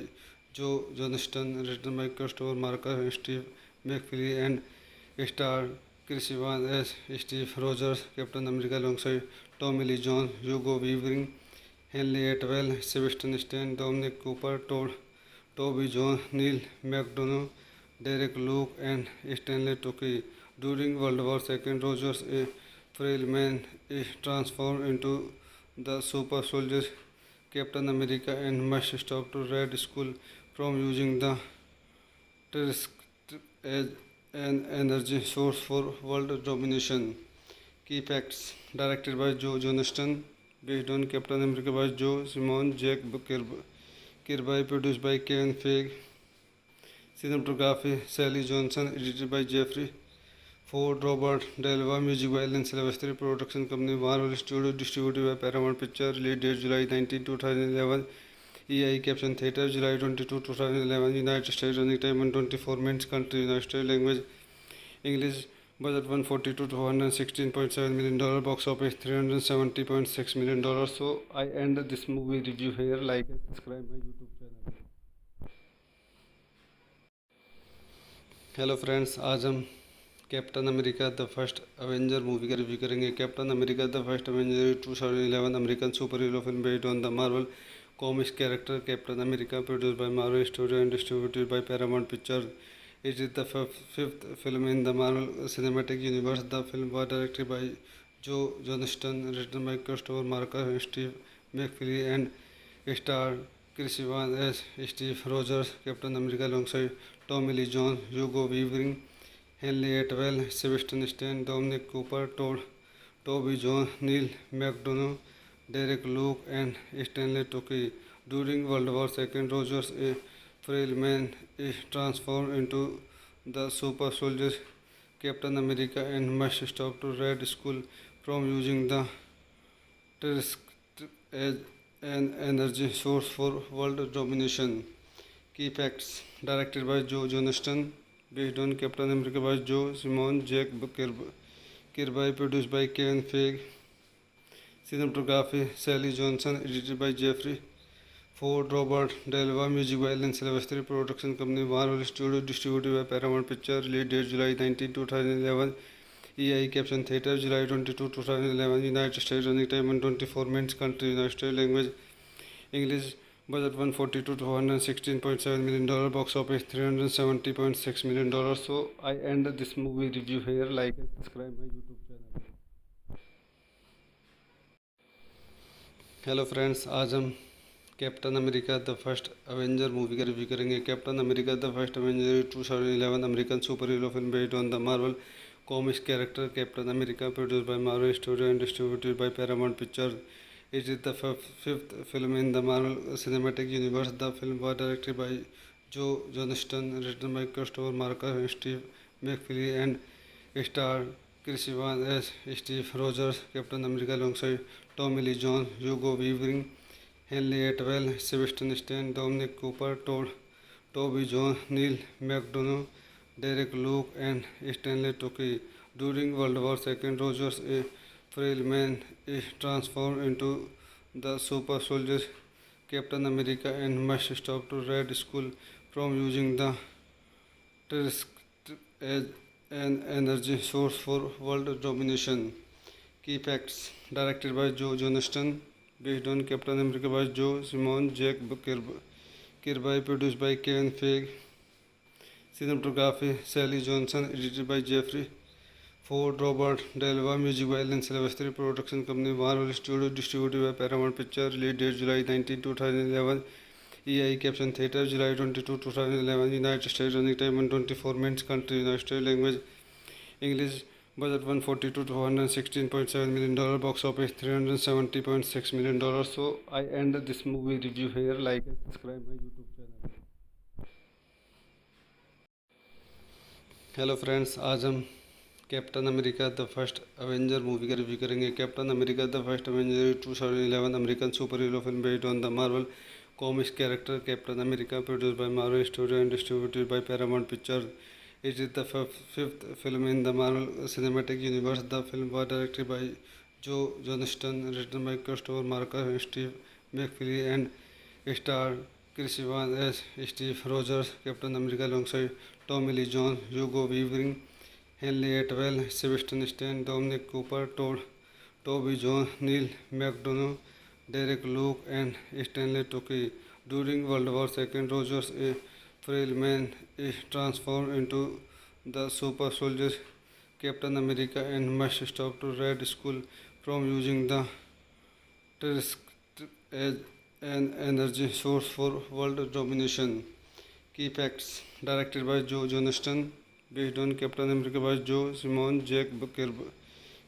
Joe Johnston, written by Christopher Marker and Steve McFeely, and starred Chris Evans as Steve Rogers, Captain America, alongside Tommy Lee Jones, Hugo Weaving, Henry Atwell, Sebastian Stan, Dominic Cooper, Toby Jones, Neil McDonough, Derek Luke, and Stanley Tucci. During World War II, Rogers, a frail man, is transformed into the super soldier Captain America and must stop to Red Skull from using the Tusk as an energy source for world domination. Key facts: directed by Joe Johnston, based on Captain America by Joe Simon, Jack Kirby, produced by Kevin Feige. Cinematography: Sally Johnson, edited by Jeffrey Ford, Robert Delva, music by Alan Silvestri, production company Marvel Studios, distributed by Paramount Pictures, release date July 19, 2011, EI Caption Theatre, July 22, 2011, United States, running time 124 minutes, country United States, language English, budget 142 to $116.7 million, box office $370.6 million. So I end this movie review here. Like and subscribe my YouTube channel. Hello friends, आज हम captain America the first Avenger movie का review करेंगे। Captain America the first Avenger 2011 American super hero film based on the Marvel comics character captain America, produced by Marvel studio and distributed by Paramount pictures. It is the fifth film in the Marvel Cinematic Universe. The film was directed by Joe Johnston, written by Christopher Marker and Steve McFeely, and starred Chris Evans as Steve Rogers, Captain America, alongside Tommy Lee Jones, Hugo Weaving, Henry Atwell, Sebastian Stan, Dominic Cooper, Toby Jones, Neil McDonough, Derek Luke, and Stanley Tucci. During World War II, Rogers, a frail man, is transformed into the super soldier Captain America and must stop to Red Skull from using the Tusk as an energy source for world domination. Key facts: directed by Joe Johnston, based on Captain America by Joe Simon, Jack Kirby, produced by Kevin Feige. Cinematography: Sally Johnson, edited by Jeffrey Ford, Robert Delva, music by Alan Silvestri, production company Marvel Studios, distributed by Paramount Pictures, release date July 19, 2011, EI Caption Theatre, July 22, 2011, United States, running time 124 minutes, country United States, language English, budget 142 to $116.7 million, box office $370.6 million. So I end this movie review here. Like and subscribe my YouTube channel. Hello friends, आज हम captain America the first Avenger movie का review करेंगे। Captain America the first Avenger 2011 American super hero film based on the Marvel comics character captain America, produced by Marvel Studios and distributed by Paramount Pictures. It is the fifth film in the Marvel Cinematic Universe. The film was directed by Joe Johnston, written by Christopher Marker and Steve McFeely, and starred Chris Evans as Steve Rogers, Captain America, alongside Tommy Lee Jones, Hugo Weaving, Henry Atwell, Sebastian Stan, Dominic Cooper, Toby Jones, Neil McDonough, Derek Luke, and Stanley Tucci. During World War II, Rogers, a frail man, is transformed into the super soldier Captain America and must stop to Red Skull from using the Tusk as an energy source for world domination. Key facts: directed by Joe Johnston, based on Captain America by Joe Simon, Jack Kirby, produced by Kevin Feige. Cinematography: Sally Johnson, edited by Jeffrey Ford, Robert Delva, music by Alan Silvestri, production company Marvel Studios, distributed by Paramount Pictures, release date July 19, 2011, EI Caption Theatre, July 22, 2011, United States, running time 124 minutes, country United States, language English, budget 140 to $216.7 million, box office $370.6 million. So I end this movie review here. Like and subscribe my YouTube channel. Hello friends, आज हम captain America the first Avenger movie का review करेंगे। Captain America the first Avenger 2011 American super hero film based on the Marvel comics character captain America, produced by Marvel studio and distributed by Paramount pictures. It is the fifth film in the Marvel Cinematic Universe. The film was directed by Joe Johnston, written by Christopher Marker and Steve McFeely, and starred Chris Evans as Steve Rogers, Captain America, alongside Tommy Lee Jones, Hugo Weaving, Henry Atwell, Sebastian Stan, Dominic Cooper, Toby Jones, Neil McDonough, Derek Luke, and Stanley Tucci. During World War II, Rogers, a frail man, is transformed into the super soldier Captain America and must stop to Red Skull from using the Tusk as an energy source for world domination. Key facts: directed by Joe Johnston, based on Captain America by Joe Simon, Jack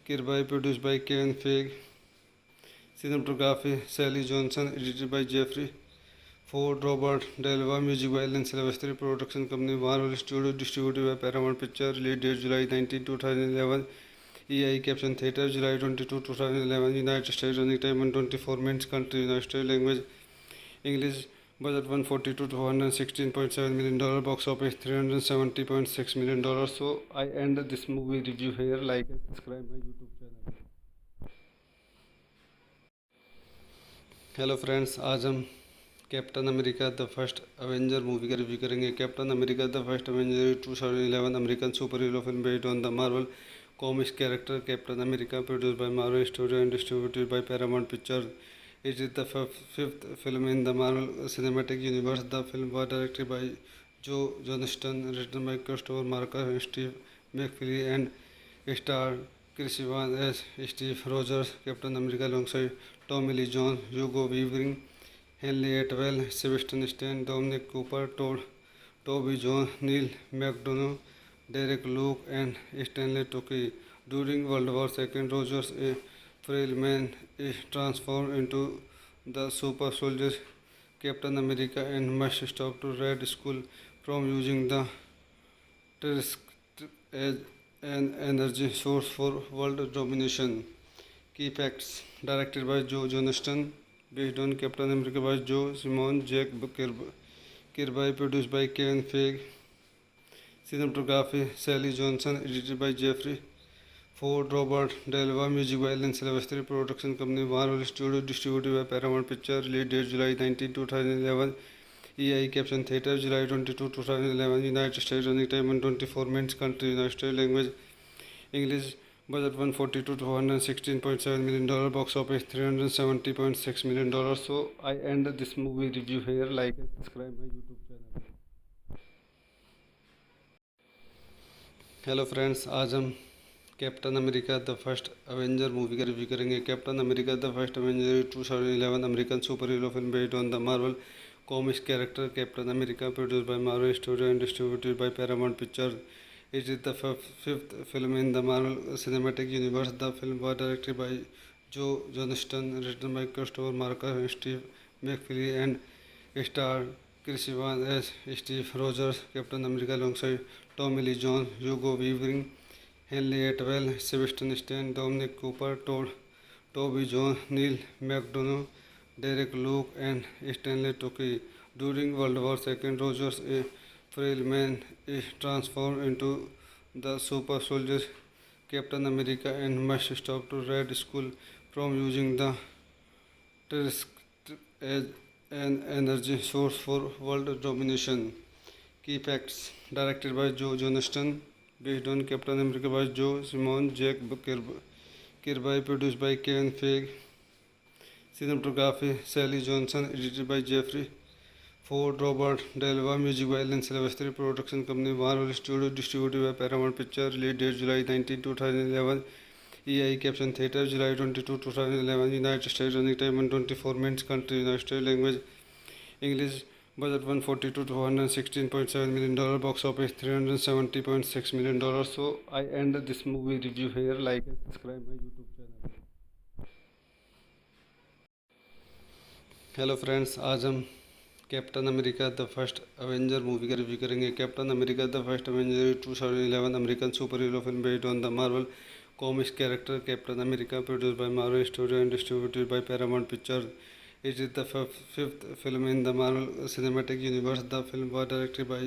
Kirby, produced by Kevin Feige. Cinematography: Sally Johnson, edited by Jeffrey Ford, Robert Delva, music by Alan Silvestri, production company Marvel Studios, distributed by Paramount Pictures, release date July 19, 2011, EI Caption Theatre, July 22, 2011, United States, running time 124 minutes, country United States, language English, budget 140 to $216.7 million, box office $370.6 million. So I end this movie review here. Like and subscribe my YouTube channel. Hello friends, आज हम captain America the first Avenger movie का review करेंगे। Captain America the first Avenger 2011 American super hero film based on the Marvel comics character captain America, produced by Marvel studio and distributed by Paramount pictures. It is the fifth film in the Marvel Cinematic Universe. The film was directed by Joe Johnston, written by Christopher Marker and Steve McFeely, and starred Chris Evans as Steve Rogers, Captain America, alongside Tommy Lee Jones, Hugo Weaving, Henry Atwell, Sebastian Stan, Dominic Cooper, Toby Jones, Neil McDonough, Derek Luke, and Stanley Tucci. During World War II, Rogers, a frail man, is transformed into the super soldier Captain America and must stop to Red Skull from using the Tusk as an energy source for world domination. Key facts: directed by Joe Johnston, based on Captain America by Joe Simon, Jack Kirby, produced by Kevin Feige. Cinematography: Sally Johnson, edited by Jeffrey Ford, Robert Delva, music by Alan Silvestri, production company Marvel Studios, distributed by Paramount Pictures, release date July 19, 2011, EI Caption Theatre, July 22, 2011, United States, running time 124 minutes, country United States, language English, budget 140 to $216.7 million, box office $370.6 million. So I end this movie review here. Like and subscribe my YouTube channel. Hello friends, आज हम captain America the first Avenger movie का review करेंगे। Captain America the first Avenger 2011 American super hero film based on the Marvel comics character captain America, produced by Marvel Studios and distributed by Paramount Pictures. It is the fifth film in the Marvel Cinematic Universe. The film was directed by Joe Johnston, written by Christopher Marker and Steve McFeely, and starred Chris Evans as Steve Rogers, Captain America, alongside Tommy Lee Jones, Hugo Weaving, Henry Atwell, Sebastian Stan, Dominic Cooper, Toby Jones, Neil McDonough, Derek Luke, and Stanley Tucci. During World War II, Rogers, a frail man, is transformed into the super soldier Captain America and must stop the Red Skull from using the Tusk as an energy source for world domination. Key facts: directed by Joe Johnston, based on Captain America by Joe Simon, Jack Kirby, produced by Kevin Feige, cinematography Sally Johnson, edited by Jeffrey Ford, Robert Delva, music by Alan Silvestri, production company Marvel Studios, distributed by Paramount Pictures, release date July 19, 2011, EI Caption Theatre, July 22, 2011, United States, running time 124 minutes, country United States, language English, budget 142 to 116.7 million dollar, box office 370.6 million dollars. So I end this movie review here. Like and subscribe my YouTube channel. Hello friends, आज हम captain America the first Avenger movie का review करेंगे। Captain America the first Avenger 2011 American super hero film based on the Marvel comics character captain America, produced by Marvel Studios and distributed by Paramount Pictures. It is the fifth film in the Marvel Cinematic Universe. The film was directed by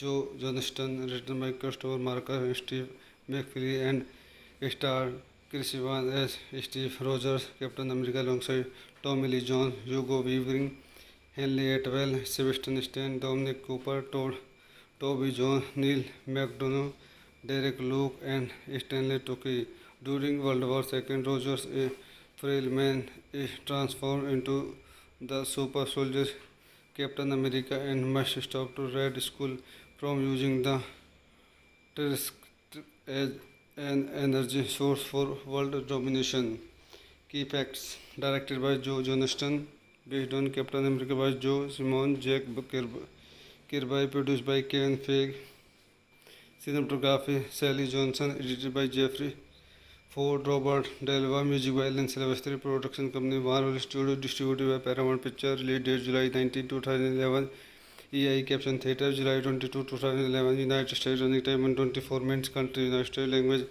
Joe Johnston, written by Christopher Marker and Steve McFeely, and starred Chris Evans as Steve Rogers, Captain America, alongside Tommy Lee Jones, Hugo Weaving, Henry Atwell, Sebastian Stan, Dominic Cooper, Toby Jones, Neil McDonough, Derek Luke, and Stanley Tucci. During World War II, Rogers, a frail man, is transformed into the super soldier Captain America and must stop the Red Skull from using the Tusk as an energy source for world domination. Key facts: directed by Joe Johnston, based on Captain America by Joe Simon, Jack Kirby, produced by Kevin Feige, cinematography Sally Johnson, edited by Jeffrey Ford, Robert Delva, music by Alan Silvestri, production company Marvel Studios, distributed by Paramount Pictures, release date July 19, 2011, EI Caption Theatre, July 22, 2011, United States, running time 124 minutes, country United States, language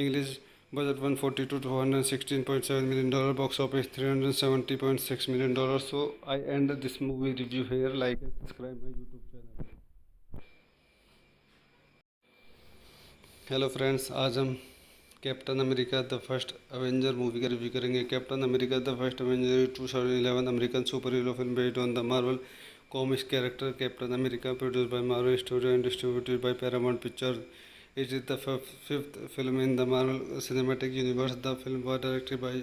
English, budget 142 to 116.7 million dollar, box office 370.6 million dollars. So I end this movie review here. Like and subscribe my YouTube channel. Hello friends, आज हम captain America the first Avenger movie का review करेंगे। Captain America the first Avenger 2011 American super hero film based on the Marvel comics character captain America, produced by Marvel Studios and distributed by Paramount Pictures. It is the fifth film in the Marvel Cinematic Universe. The film was directed by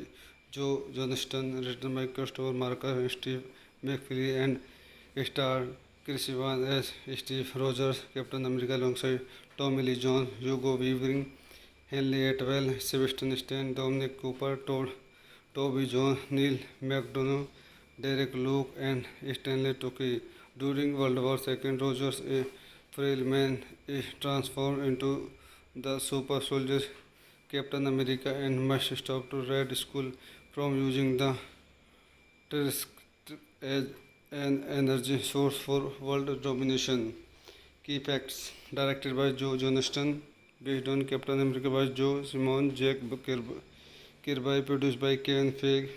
Joe Johnston, written by Christopher Marker and Steve McFeely, and starred Chris Evans as Steve Rogers, Captain America, alongside Tommy Lee Jones, Hugo Weaving, Henry Atwell, Sebastian Stan, Dominic Cooper, Toby Jones, Neil McDonough, Derek Luke, and Stanley Tucci. During World War II, Rogers, a frail man, is transformed into the super soldier Captain America and must stop the Red Skull from using the Tusk as an energy source for world domination. Key facts: directed by Joe Johnston, based on Captain America by Joe Simon, Jack Kirby, produced by Kevin Feige,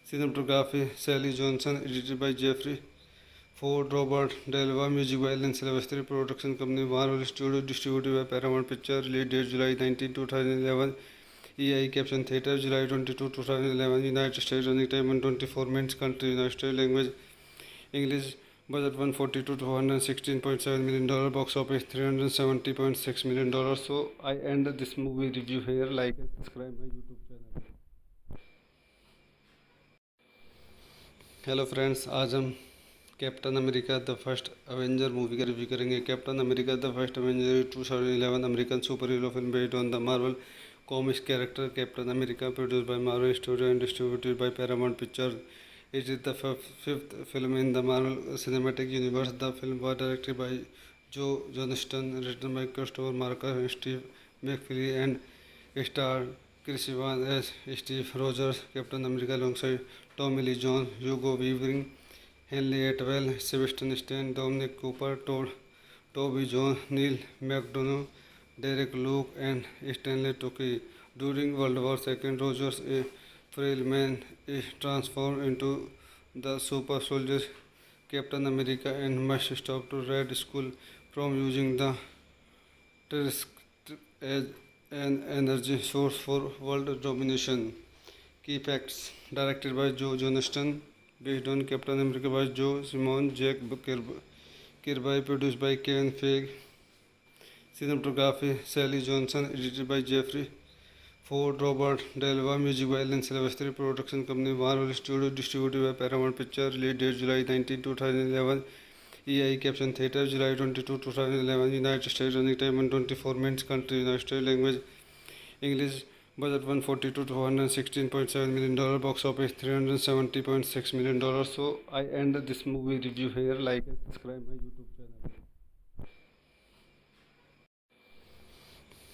cinematography Sally Johnson, edited by Jeffrey Ford, Robert Delva, music by Alan Silvestri, production company Marvel Studios, distributed by Paramount Pictures, release date July 19, 2011, EI Caption Theatre, July 22, 2011, United States, running time 124 minutes, country United States, language English, budget 142 to 116.7 million dollar, box office 370.6 million dollars. So I end this movie review here. Like and subscribe my YouTube channel. Hello friends, आज हम captain America the first Avenger movie का review करेंगे। Captain America the first Avenger 2011 American super hero film based on the Marvel comics character captain America, produced by Marvel Studios and distributed by Paramount Pictures. It is the fifth film in the Marvel Cinematic Universe. The film was directed by Joe Johnston, written by Christopher Marcus and Steve McFeely, and starred Chris Evans as Steve Rogers, Captain America, alongside Tommy Lee Jones, Hugo Weaving, Henry Atwell, Sebastian Stan, Dominic Cooper, Toby Jones, Neil McDonough, Derek Luke, and Stanley Tucci. During World War II, Rogers, a frail man, is transformed into the super soldier Captain America and must stop the Red Skull from using the Tusk as an energy source for world domination. Key facts: directed by Joe Johnston, based on Captain America by Joe Simon, Jack Kirby, produced by Kevin Feige, cinematography Sally Johnson, edited by Jeffrey Ford, Robert Delva, music by Alan Silvestri, production company Marvel Studios, distributed by Paramount Pictures, release date July 19, 2011, EI Caption Theatre, July 22, 2011, United States, running time 124 minutes, country United States, language English, budget 142 to 116.7 million dollar, box office 370.6 million dollars. So I end this movie review here. Like and subscribe my YouTube channel.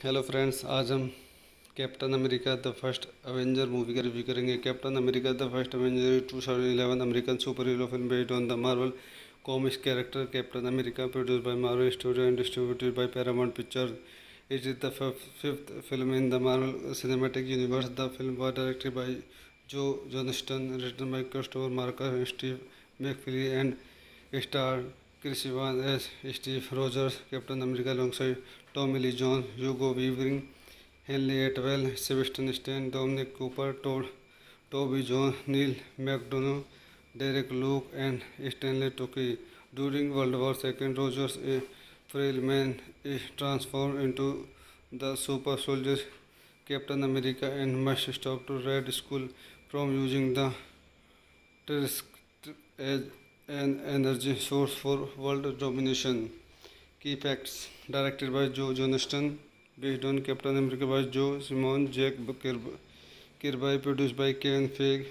Hello friends, आज हम captain America the first Avenger movie का review करेंगे। Captain America the first Avenger 2011 American super hero film based on the Marvel comics character captain America, produced by Marvel Studios and distributed by Paramount Pictures. It is the fifth film in the Marvel Cinematic Universe. The film was directed by Joe Johnston, written by Christopher Marcus and Steve McFeely, and starred Chris Evans as Steve Rogers, Captain America, alongside Tommy Lee Jones, Hugo Weaving, Henry Atwell, Sebastian Stan, Dominic Cooper, Toby Jones, Neil McDonough, Derek Luke, and Stanley Tucci. During World War II, Rogers, a frail man, is transformed into the super soldier Captain America and must stop the Red Skull from using the Tusk as an energy source for world domination. Key facts: directed by Joe Johnston, based on Captain America by Joe Simon, Jack Kirby, produced by Kevin Feige,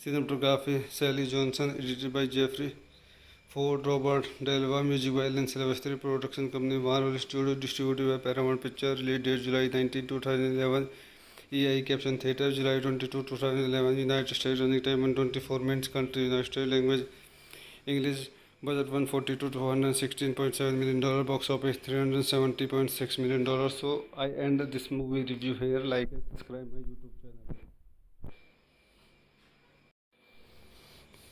cinematography Sally Johnson, edited by Jeffrey Ford, Robert Delva, music by Alan Silvestri, production company Marvel Studios, distributed by Paramount Pictures, release date July 19, 2011, EI Caption Theatre, July 22, 2011, United States, running time 124 minutes, country United States, language English, budget 142 to 116.7 million dollar, box office 370.6 million dollars. So I end this movie review here. Like and subscribe my YouTube channel.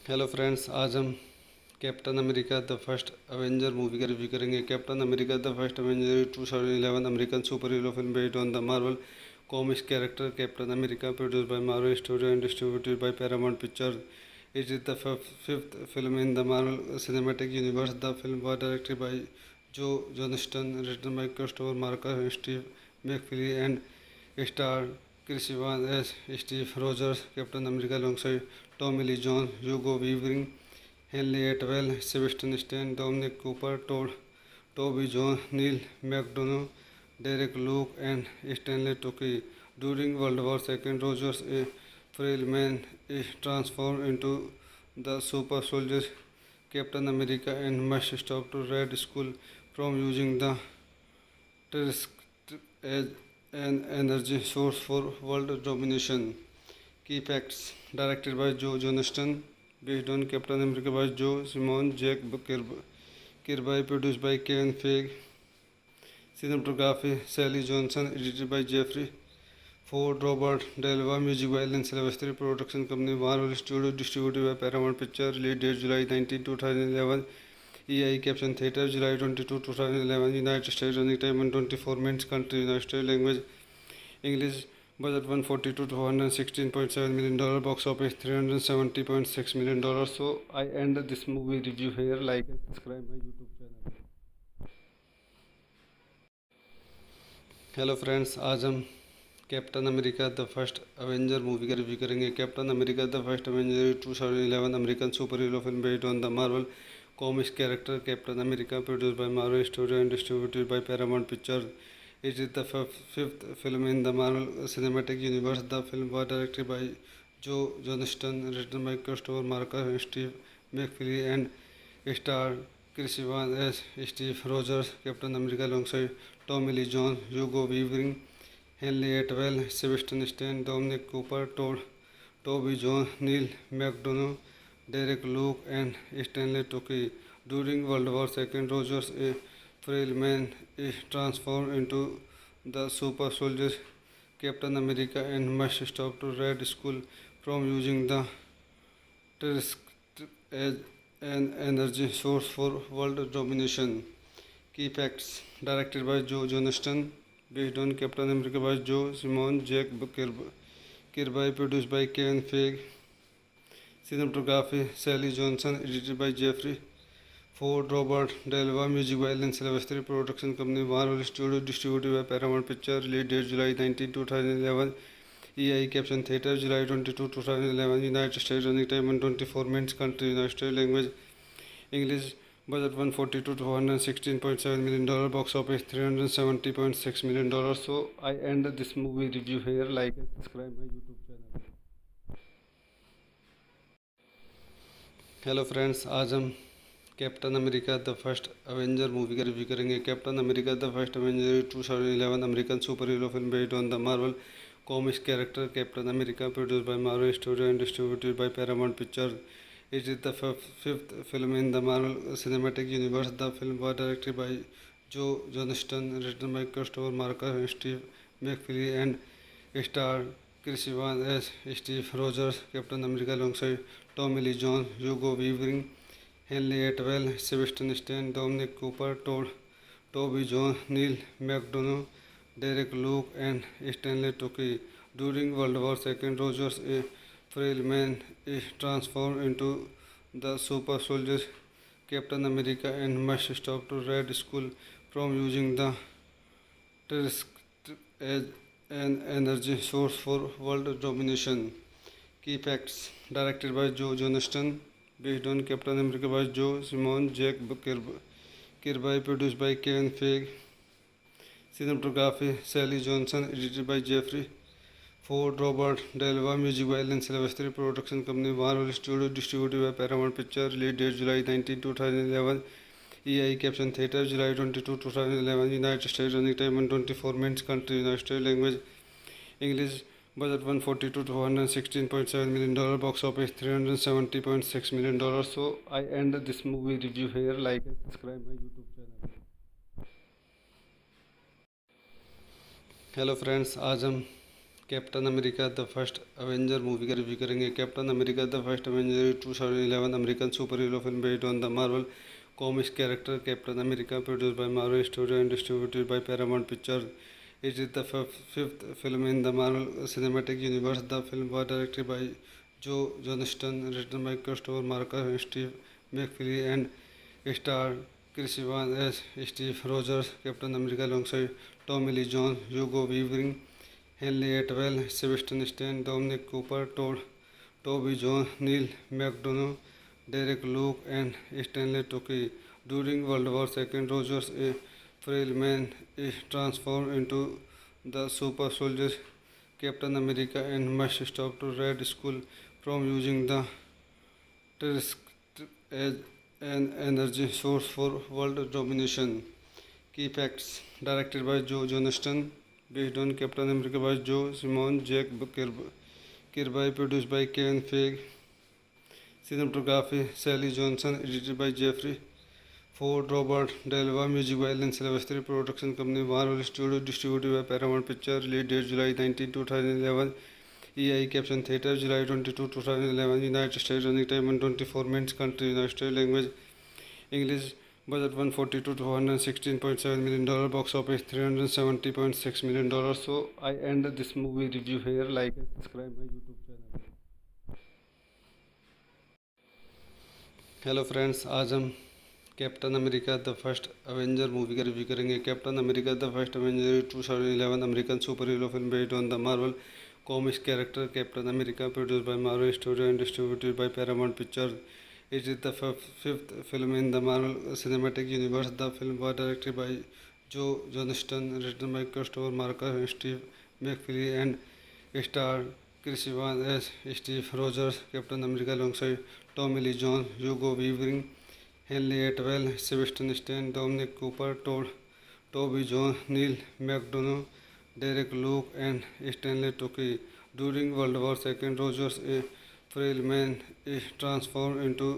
Hello friends, आज हम captain America the first Avenger movie का review करेंगे। Captain America the first Avenger 2011 American super hero film based on the Marvel comics character captain America, produced by Marvel Studios and distributed by Paramount Pictures. It is the fifth film in the Marvel Cinematic Universe. The film was directed by Joe Johnston, written by Christopher Marcus and Steve McFeely, and starred Chris Evans as Steve Rogers, Captain America, alongside Tommy Lee Jones, Hugo Weaving, Henry Atwell, Sebastian Stan, Dominic Cooper, Toby Jones, Neil McDonough, Derek Luke, and Stanley Tucci. During World War II, Rogers, a frail man, is transformed into the super soldier Captain America and must stop the Red Skull from using the Tusk as an energy source for world domination. Key facts: directed by Joe Johnston, based on Captain America by Joe Simon, Jack Kirby, produced by Kevin Feige, cinematography Sally Johnson, edited by Jeffrey Ford, Robert Delva, music by Alan Silvestri, production company Marvel Studios, distributed by Paramount Pictures, release date July 19, 2011, EI Caption Theatre, July 22, 2011, United States, running time 124 minutes, country United States, language English, budget 142 to 116.7 million dollar, box office 370.6 million dollars. So I end this movie review here. Like and subscribe my YouTube channel. Hello friends, आज हम captain America the first Avenger movie का review करेंगे। Captain America the first Avenger 2011 American super hero film based on the Marvel comics character captain America, produced by Marvel Studios and distributed by Paramount Pictures. It is the fifth film in the Marvel Cinematic Universe. The film was directed by Joe Johnston, written by Christopher Marker and Steve McFeely, and starred Chris Evans as Steve Rogers, Captain America, alongside Tommy Lee Jones, Hugo Weaving, Henry Atwell, Sebastian Stan, Dominic Cooper, Toby Jones, Neil McDonough, Derek Luke, and Stanley Tucci. During World War II, Rogers, a frail man, is transformed into the super soldier Captain America and must stop to Red Skull from using the Tusk as an energy source for world domination. Key facts: directed by Joe Johnston, based on Captain America by Joe Simon, Jack Kirby, produced by Kevin Feige, cinematography Sally Johnson, edited by Jeffrey Ford, Robert Delva, music by Alan Silvestri, production company Marvel Studios, distributed by Paramount Pictures, release date July 19, 2011, EI Caption Theatre, July 22, 2011, United States, running time 124 minutes, country United States, language English, budget 142 to $116.7 million, box office $370.6 million. So I end this movie review here. Like and subscribe my YouTube channel. Hello friends, आज हम captain America the first Avenger movie का review करेंगे। Captain America the first Avenger 2011 American super hero film based on the Marvel comics character captain America, produced by Marvel Studios and distributed by Paramount Pictures. It is the fifth film in the Marvel Cinematic Universe. The film was directed by Joe Johnston, written by Christopher Marker and Steve McFeely, and starred Chris Evans as Steve Rogers, Captain America, alongside Tommy Lee Jones, Hugo Weaving, Henry Atwell, Sebastian Stan, Dominic Cooper, Toby Jones, Neil McDonough, Derek Luke, and Stanley Tucci. During World War II, Rogers, a frail man, is transformed into the super soldier Captain America and must stop to Red Skull from using the Tusk as an energy source for world domination. Key facts: directed by Joe Johnston, based on Captain America by Joe Simon, Jack Kirby, produced by Kevin Feige, cinematography Sally Johnson, edited by Jeffrey Ford, Robert Delva, music by Alan Silvestri, production company Marvel Studios, distributed by Paramount Pictures, release date July 19, 2011, EI Caption Theatre, July 22, 2011, United States, running time 124 minutes, country United States, language English, budget 142 to $116.7 million, box office $370.6 million. So I end this movie review here. Like and subscribe my YouTube channel. Hello friends, आज हम captain America the first Avenger movie का review करेंगे। Captain America the first Avenger 2011 American super hero film based on the Marvel comics character captain America, produced by Marvel Studios and distributed by Paramount Pictures. It is the fifth film in the Marvel Cinematic Universe. The film was directed by Joe Johnston, written by Christopher Marker and Steve McFeely, and starred Chris Evans as Steve Rogers, Captain America, alongside Tommy Lee Jones, Hugo Weaving, Henry Atwell, Sebastian Stan, Dominic Cooper, Toby Jones, Neil McDonough, Derek Luke, and Stanley Tucci. During World War II, Rogers, a frail man, is transformed into the super soldier Captain America and must stop to Red Skull from using the Tusk as an energy source for world domination. Key facts: directed by Joe Johnston, based on Captain America by Joe Simon, Jack Kirby, produced by Kevin Feige, cinematography Sally Johnson, edited by Jeffrey Ford, Robert Delva, music by Alan Silvestri, production company Marvel Studios, distributed by Paramount Pictures, release date July 19, 2011, EI Caption Theatre, July 22, 2011, United States, running time 124 minutes, country United States, language English, budget 142 to $116.7 million, box office $370.6 million. So I end this movie review here. Like and subscribe my YouTube channel. Hello friends, आज हम captain America the first Avenger movie का review करेंगे। Captain America the first Avenger 2011 American super hero film based on the Marvel comics character captain America, produced by Marvel Studios and distributed by Paramount Pictures. It is the fifth film in the Marvel Cinematic Universe. The film was directed by Joe Johnston, written by Christopher Marker and Steve McFeely, and starred Chris Evans as Steve Rogers, Captain America, alongside Tommy Lee Jones, Hugo Weaving, Henry Atwell, Sebastian Stan, Dominic Cooper, Toby Jones, Neil McDonough, Derek Luke, and Stanley Tucci. During World War II, Rogers, a frail man, is transformed into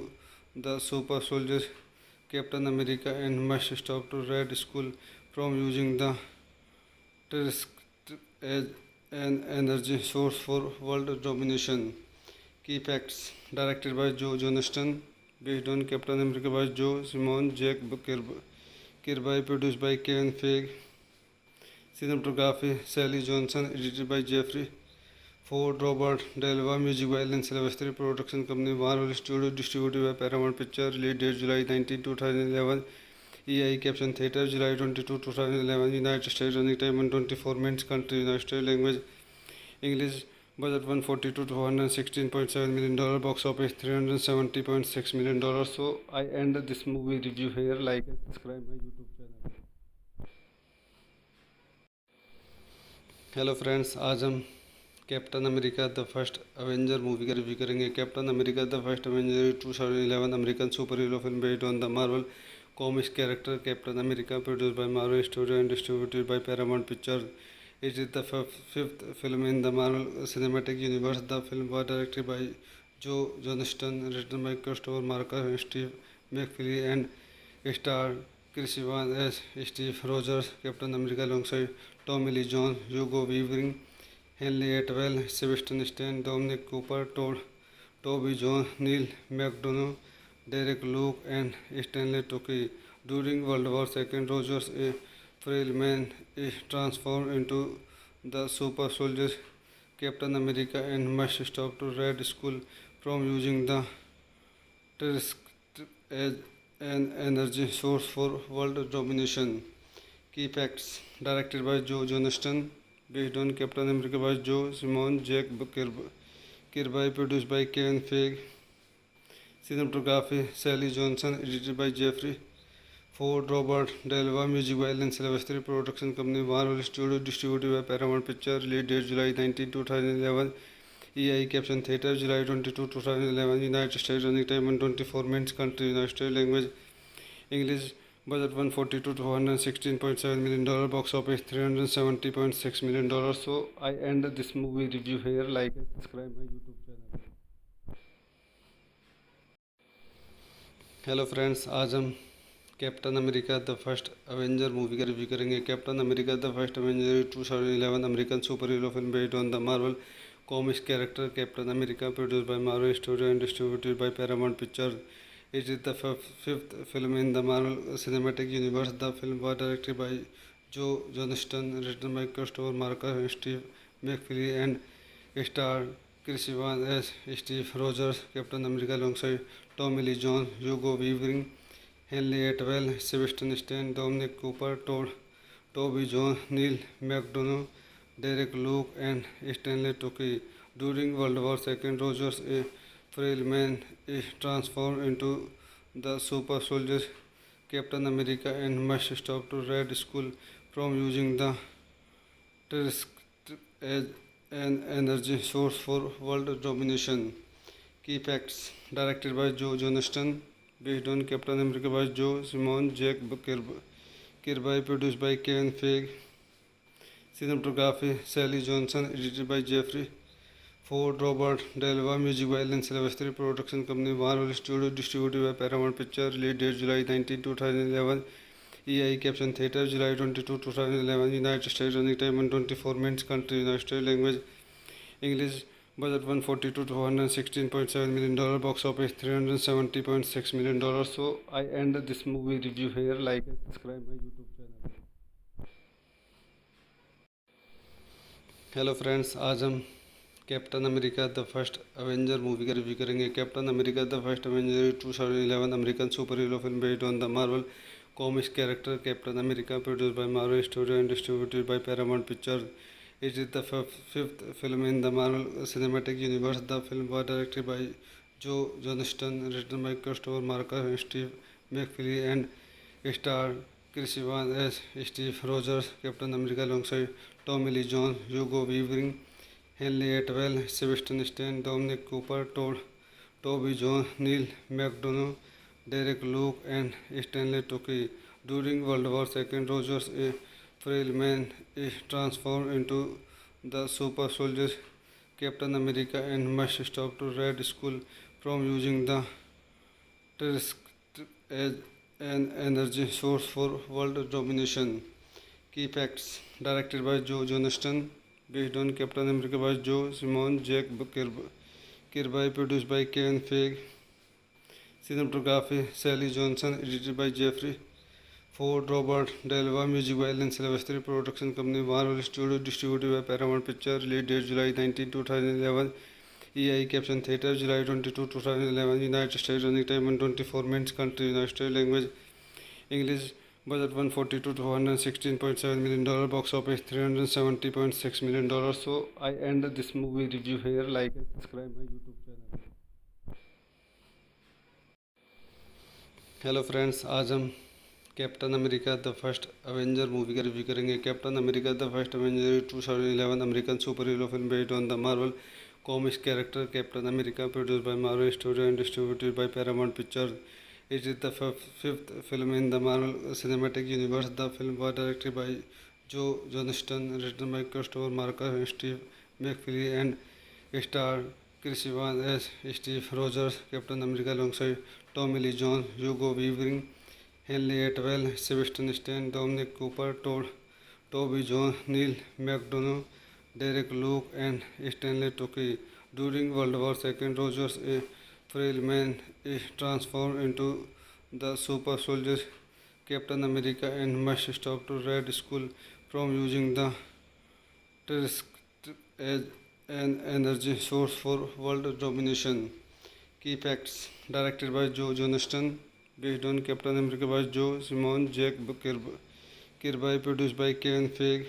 the super soldier Captain America and must stop to Red Skull from using the Tusk as an energy source for world domination. Key facts: directed by Joe Johnston, based on Captain America by Joe Simon, Jack Kirby, produced by Kevin Feige, cinematography Sally Johnson, edited by Jeffrey Ford, Robert Delva, music by Alan Silvestri, production company Marvel Studios, distributed by Paramount Pictures, release date July 19, 2011, EI Caption Theatre, July 22, 2011, United States, running time 124 minutes, country United States, language English, budget 142 to 116.7 million dollar, box office 370.6 million dollars. So I end this movie review here. Like and subscribe my YouTube channel. Hello friends, आज हम captain America the first Avenger movie का review करेंगे। Captain America the first Avenger 2011 American super hero film based on the Marvel comics character captain America, produced by Marvel Studios and distributed by Paramount Pictures. It is the fifth film in the Marvel Cinematic Universe. The film was directed by Joe Johnston, written by Christopher Marker and Steve McFeely, and starred Chris Evans as Steve Rogers, Captain America, alongside Tommy Lee Jones, Hugo Weaving, Henry Atwell, Sebastian Stan, Dominic Cooper, Toby Jones, Neil McDonough, Derek Luke, and Stanley Tucci. During World War II, Rogers, a frail man, is transformed into the super soldier Captain America and must stop to Red Skull from using the Tusk as an energy source for world domination. Key facts: directed by Joe Johnston, based on Captain America by Joe Simon, Jack Kirby, produced by Kevin Feige, cinematography Sally Johnson, edited by Jeffrey Ford, Robert Delva, music by Alan Silvestri, production company Marvel Studios, distributed by Paramount Pictures, release date July 19, 2011, EI Caption Theatre, July 22, 2011, United States, running time 124 minutes, country United States, language English, budget 142 to 116.7 million dollar, box office 370.6 million dollars. So I end this movie review here. Like and subscribe my YouTube channel. Hello friends, आज हम captain America the first Avenger movie का review करेंगे। Captain America the first Avenger 2011 American super hero film based on the Marvel comics character captain America, produced by Marvel Studios and distributed by Paramount Pictures. It is the fifth film in the Marvel Cinematic Universe. The film was directed by Joe Johnston, written by Christopher Marker and Steve McFeely, and starred Chris Evans as Steve Rogers, Captain America, alongside Tommy Lee Jones, Hugo Weaving, Henry Atwell, Sebastian Stan, Dominic Cooper, Toby Jones, Neil McDonough, Derek Luke, and Stanley Tucci. During World War II, Rogers, a frail man, is transformed into the super soldier Captain America and must stop to Red Skull from using the Tusk as an energy source for world domination. Key facts: directed by Joe Johnston, based on Captain America by Joe Simon, Jack Kirby, produced by Kevin Feige, cinematography Sally Johnson, edited by Jeffrey Ford, Robert Delva, music by Alan Silvestri, production company Marvel Studios, distributed by Paramount Pictures, release date July 19, 2011, EI Caption Theatre, July 22, 2011, United States, running time 124 minutes, country United States, language English, budget 142 to 116.7 million dollar, box office 370.6 million dollars. So I end this movie review here. Like and subscribe my YouTube channel. Hello friends, आज हम captain America the first Avenger movie का review करेंगे। Captain America the first Avenger 2011 American super hero film based on the Marvel comics character captain America, produced by Marvel Studios and distributed by Paramount Pictures. It is the fifth film in the Marvel Cinematic Universe. The film was directed by Joe Johnston, written by Christopher Marker and Steve McFeely, and starred Chris Evans as Steve Rogers, Captain America, alongside Tommy Lee Jones, Hugo Weaving, Henry Atwell, Sebastian Stan, Dominic Cooper, Toby Jones, Neil McDonough, Derek Luke, and Stanley Tucci. During World War II, Rogers, a frail man, is transformed into the super soldier Captain America and must stop to Red Skull from using the Tusk as an energy source for world domination. Key facts: directed by Joe Johnston, based on Captain America by Joe Simon, Jack Kirby, produced by Kevin Feige. Cinematography: Sally Johnson, edited by Jeffrey Ford, Robert Delva, music by Alan Silvestri, production company Marvel Studios, distributed by Paramount Pictures, release date July 19, 2011, EI Caption Theatre, July 22, 2011, United States, running time 124 minutes, country United States, language English, budget 142 to $116.7 million, box office $370.6 million. So I end this movie review here. Like and subscribe my YouTube channel. Hello friends, आज हम captain America the first Avenger movie का review करेंगे। Captain America the first Avenger 2011 American super hero film based on the Marvel comics character captain America, produced by Marvel Studios and distributed by Paramount Pictures. It is the fifth film in the Marvel Cinematic Universe. The film was directed by Joe Johnston, written by Christopher Marker and Steve McFeely, and starred Chris Evans as Steve Rogers, Captain America, alongside Tommy Lee Jones, Hugo Weaving, Henry Atwell, Sebastian Stan, Dominic Cooper, Toby Jones, Neil McDonough, Derek Luke, and Stanley Tucci. During World War II, Rogers, a frail man, is transformed into the super soldier Captain America and must stop to Red Skull from using the Tusk as an energy source for world domination. Key facts: directed by Joe Johnston, based on Captain America by Joe Simon, Jack Kirby, produced by Kevin Feige.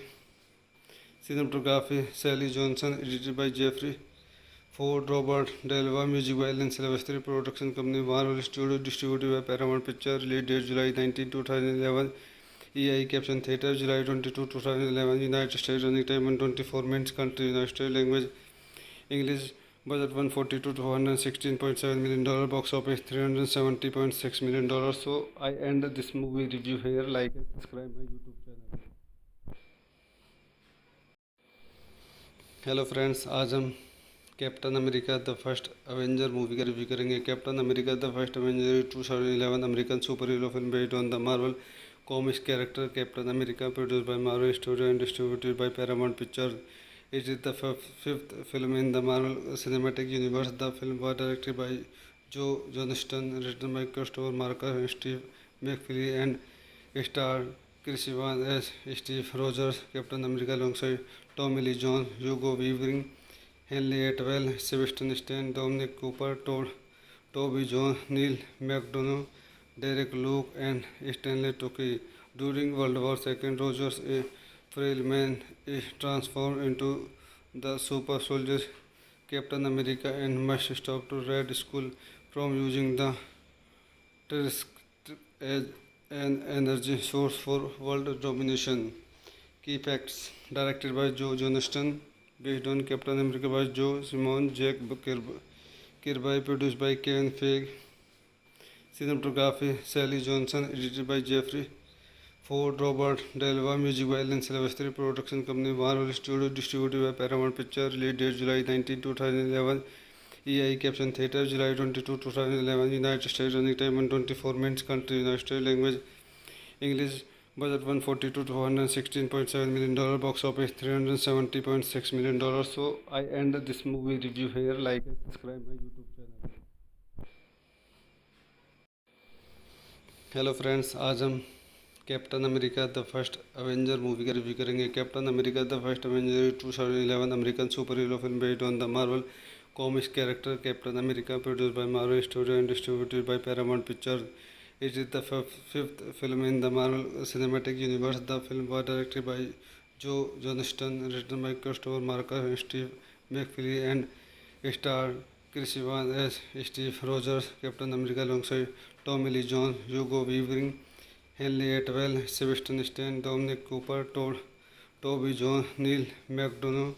Cinematography: Sally Johnson, edited by Jeffrey Ford, Robert Delva, music by Alan Silvestri, production company Marvel Studios, distributed by Paramount Pictures, release date July 19, 2011, EI Caption Theatre, July 22, 2011, United States, running time 124 minutes, country United States, language English, budget 142 to $116.7 million, box office $370.6 million. So I end this movie review here. Like and subscribe my YouTube channel. Hello friends, आज हम captain America the first Avenger movie का review करेंगे। Captain America the first Avenger 2011 American super hero film based on the Marvel comics character captain America, produced by Marvel Studios and distributed by Paramount Pictures. It is the fifth film in the Marvel Cinematic Universe. The film was directed by Joe Johnston, written by Christopher Marker and Steve McFeely, and starred Chris Evans as Steve Rogers, Captain America, alongside Tommy Lee Jones, Hugo Weaving, Henry Atwell, Sebastian Stan, Dominic Cooper, Toby Jones, Neil McDonough, Derek Luke, and Stanley Tucci. During World War II, Rogers, a frail man, is transformed into the super soldier Captain America and must stop to Red Skull from using the Tusk as an energy source for world domination. Key facts: directed by Joe Johnston, based on Captain America by Joe Simon, Jack Kirby, produced by Kevin Feige. Cinematography: Sally Johnson, edited by Jeffrey Ford, Robert Delva, music by Alan Silvestri, production company Marvel Studios, distributed by Paramount Pictures, release date July 19, 2011, EI Caption Theatre, July 22, 2011, United States, running time 124 minutes, country United States, language English, budget 142 to $116.7 million, box office $370.6 million. So I end this movie review here. Like and subscribe my YouTube channel. Hello friends, आज हम captain America the first Avenger movie का review करेंगे। Captain America the first Avenger 2011 American super hero film based on the Marvel comics character captain America, produced by Marvel Studios and distributed by Paramount Pictures. It is the fifth film in the Marvel Cinematic Universe. The film was directed by Joe Johnston, written by Christopher Marker and Steve McFeely, and starred Chris Evans as Steve Rogers, Captain America, alongside Tommy Lee Jones, Hugo Weaving, Henry Atwell, Sebastian Stan, Dominic Cooper, Toby Jones, Neil McDonough,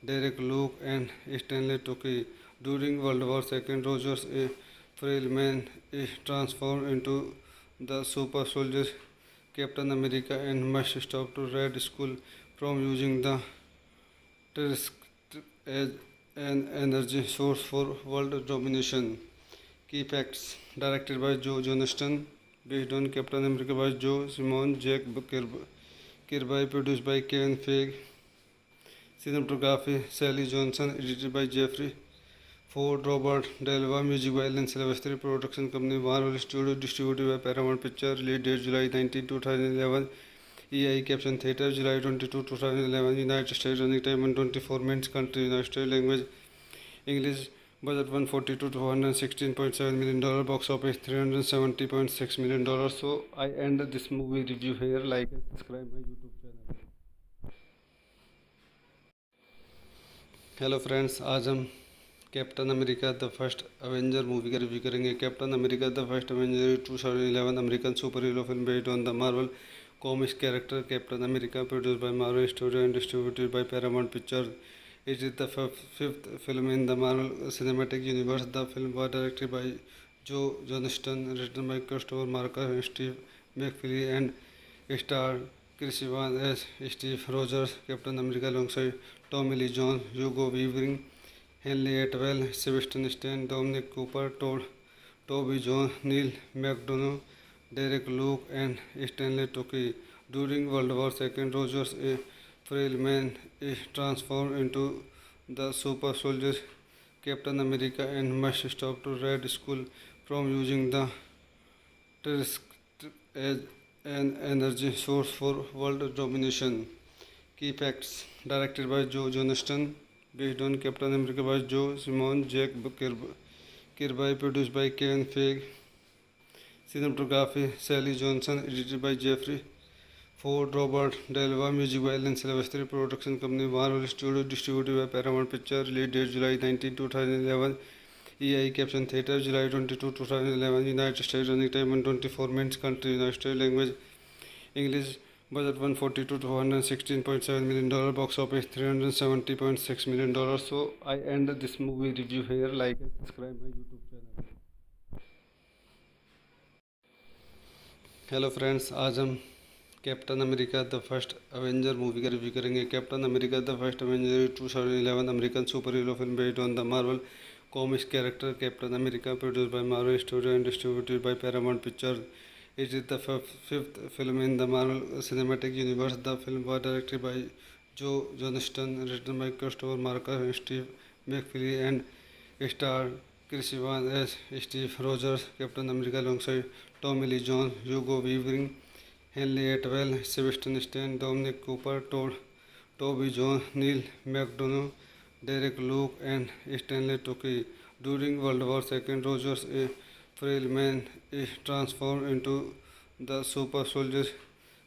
Derek Luke, and Stanley Tucci. During World War II, Rogers, a frail man, is transformed into the super soldier Captain America and must stop to Red Skull from using the Tusk as an energy source for world domination. Key facts: directed by Joe Johnston, based on Captain America by Joe Simon, Jack Kirby, produced by Kevin Feige. Cinematography: Sally Johnson, edited by Jeffrey Ford, Robert Delva, music by Alan Silvestri, production company Marvel Studios, distributed by Paramount Pictures, release date July 19, 2011, EI Caption Theatre, July 22, 2011, United States, running time 124 minutes, country United States, language English, budget 142 to $116.7 million, box office $370.6 million. So I end this movie review here. Like and subscribe my YouTube channel. Hello friends, आज हम captain America the first Avenger movie का review करेंगे। Captain America the first Avenger 2011 American super hero film based on the Marvel comics character captain America, produced by Marvel studio and distributed by Paramount pictures. It is the fifth film in the Marvel Cinematic Universe. The film was directed by Joe Johnston, written by Christopher Marker and Steve McFeely, and starred Chris Evans as Steve Rogers, Captain America, alongside Tommy Lee Jones, Hugo Weaving, Henry Atwell, Sebastian Stan, Dominic Cooper, Toby Jones, Neil McDonough, Derek Luke, and Stanley Tucci. During World War II, Rogers, a frail man, is transformed into the super soldier Captain America and must stop to Red Skull from using the Tusk as an energy source for world domination. Key facts: directed by Joe Johnston, based on Captain America by Joe Simon, Jack Kirby, produced by Kevin Feige. Cinematography: Sally Johnson, edited by Jeffrey Ford, Robert Delva, music by Alan Silvestri, production company Marvel Studios, distributed by Paramount Pictures, release date July 19, 2011, EI Caption Theatre, July 22, 2011, United States, running time 124 minutes, country United States, language English, budget 142 to $116.7 million, box office $370.6 million. So I end this movie review here. Like and subscribe my YouTube channel. Hello friends, आज हम captain America the first Avenger movie का review करेंगे। Captain America the first Avenger 2011 American super hero film based on the Marvel comics character captain America, produced by Marvel studio and distributed by Paramount pictures. It is the fifth film in the Marvel Cinematic Universe. The film was directed by Joe Johnston, written by Christopher Marker and Steve McFeely, and starred Chris Evans as Steve Rogers, Captain America, alongside Tommy Lee Jones, Hugo Weaving, Henry Atwell, Sebastian Stan, Dominic Cooper, Toby Jones, Neil McDonough, Derek Luke, and Stanley Tucci. During World War II, Rogers, a frail man, is transformed into the super soldier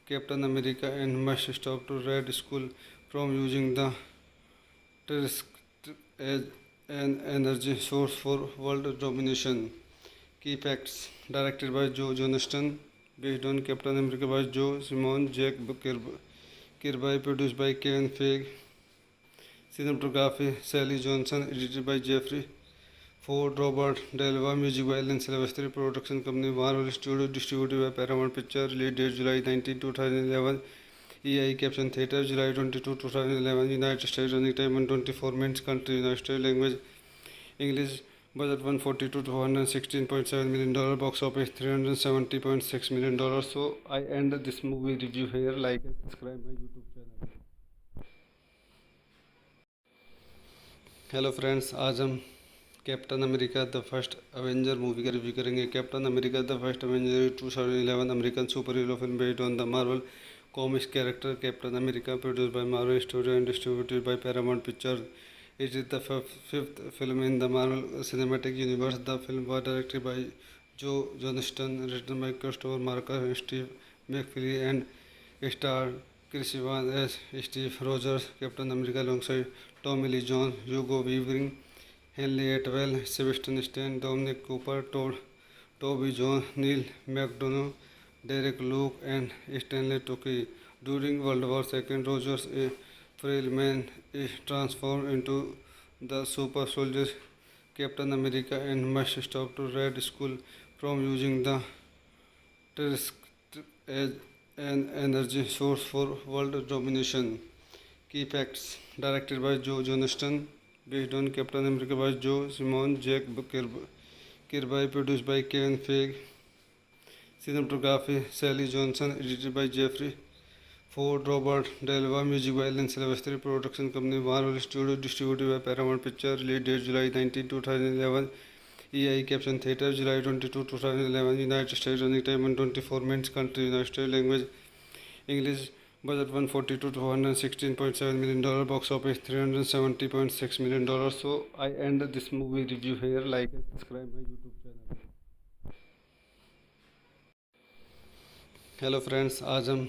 Captain America and must stop to Red Skull from using the Tusk as an energy source for world domination. Key facts: directed by Joe Johnston, based on Captain America by Joe Simon, Jack Kirby, produced by Kevin Feige. Cinematography: Sally Johnson, edited by Jeffrey Ford, Robert Delva, music by Alan Silvestri, production company Marvel Studios, distributed by Paramount Pictures, release date July 19, 2011, EI Caption Theatre, July 22, 2011, United States, running time 124 minutes, country United States, language English, budget 142 to $116.7 million, box office $370.6 million. So I end this movie review here. Like and subscribe my YouTube channel. Hello friends, आज हम captain America the first Avenger movie का review करेंगे। Captain America the first Avenger 2011 American super hero film based on the Marvel comics character captain America, produced by Marvel Studios and distributed by Paramount Pictures. It is the fifth film in the Marvel Cinematic Universe. The film was directed by Joe Johnston, written by Christopher Marcus and Steve McFeely, and starred Chris Evans as Steve Rogers, Captain America, alongside Tommy Lee Jones, Hugo Weaving, Henry Atwell, Sebastian Stan, Dominic Cooper, Toby Jones, Neil McDonough, Derek Luke, and Stanley Tucci. During World War II, Rogers, a frail man, is transformed into the super soldier Captain America and must stop the Red Skull from using the Tusk as an energy source for world domination. Key facts: directed by Joe Johnston, based on Captain America by Joe Simon, Jack Kirby, produced by Kevin Feige. Cinematography: Sally Johnson, edited by Jeffrey Ford, Robert Delva, music by Alan Silvestri, production company Marvel Studios, distributed by Paramount Pictures, release date July 19, 2011, EI Caption Theatre, July 22, 2011, United States, running time 124 minutes, country United States, language English, budget 142 to $116.7 million, box office $370.6 million. So I end this movie review here. Like and subscribe my YouTube channel. Hello friends, आज हम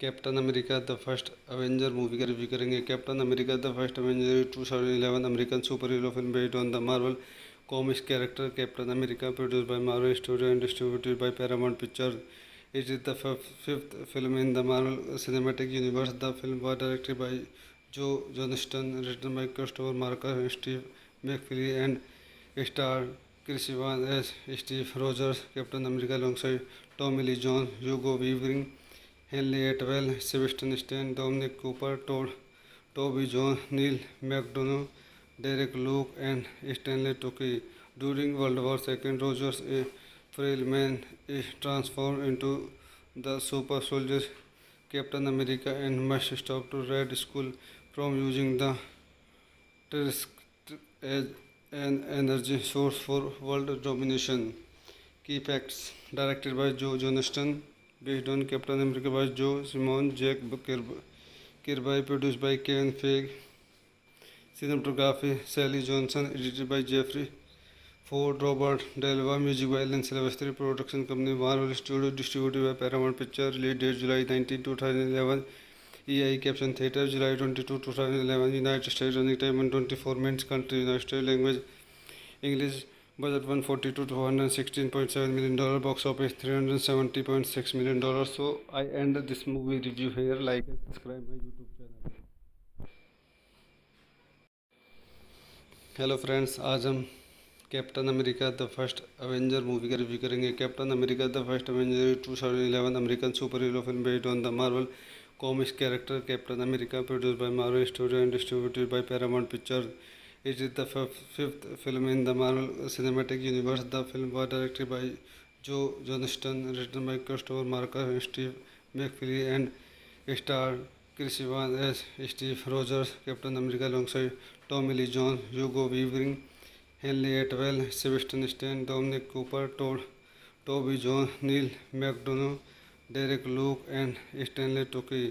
captain America the first Avenger movie का review करेंगे। Captain America the first Avenger 2011 American super hero film based on the Marvel comics character captain America, produced by Marvel studio and distributed by Paramount pictures. It is the fifth film in the Marvel Cinematic Universe. The film was directed by Joe Johnston, written by Christopher Marcus and Steve McFeely, and starred Chris Evans as Steve Rogers, Captain America, alongside Tommy Lee Jones, Hugo Weaving, Henry Atwell, Sebastian Stan, Dominic Cooper, Toby Jones, Neil McDonough, Derek Luke, and Stanley Tucci. During World War II, Rogers, a frail man, is transformed into the super soldier Captain America and must stop the Red Skull from using the Tusk as an energy source for world domination. Key facts: directed by Joe Johnston, based on Captain America by Joe Simon, Jack Kirby, produced by Kevin Feige. Cinematography: Sally Johnson, edited by Jeffrey Ford, Robert Delva, music by Alan Silvestri, production company Marvel Studios, distributed by Paramount Pictures, release date July 19, 2011, EI Caption Theatre, July 22, 2011, United States, running time 124 minutes, country United States, language English, budget 142 to $116.7 million, box office $370.6 million. So I end this movie review here. Like and subscribe my YouTube channel. Hello friends, आज हम captain America the first Avenger movie का review करेंगे। Captain America the first Avenger 2011 American super hero film based on the Marvel comics character captain America, produced by Marvel studio and distributed by Paramount pictures. It is the fifth film in the Marvel Cinematic Universe. The film was directed by Joe Johnston, written by Christopher Marcus and Steve McFeely, and starred Chris Evans as Steve Rogers, Captain America, alongside Tommy Lee Jones, Hugo Weaving, Henry Atwell, Sebastian Stan, Dominic Cooper, Toby Jones, Neil McDonough, Derek Luke, and Stanley Tucci.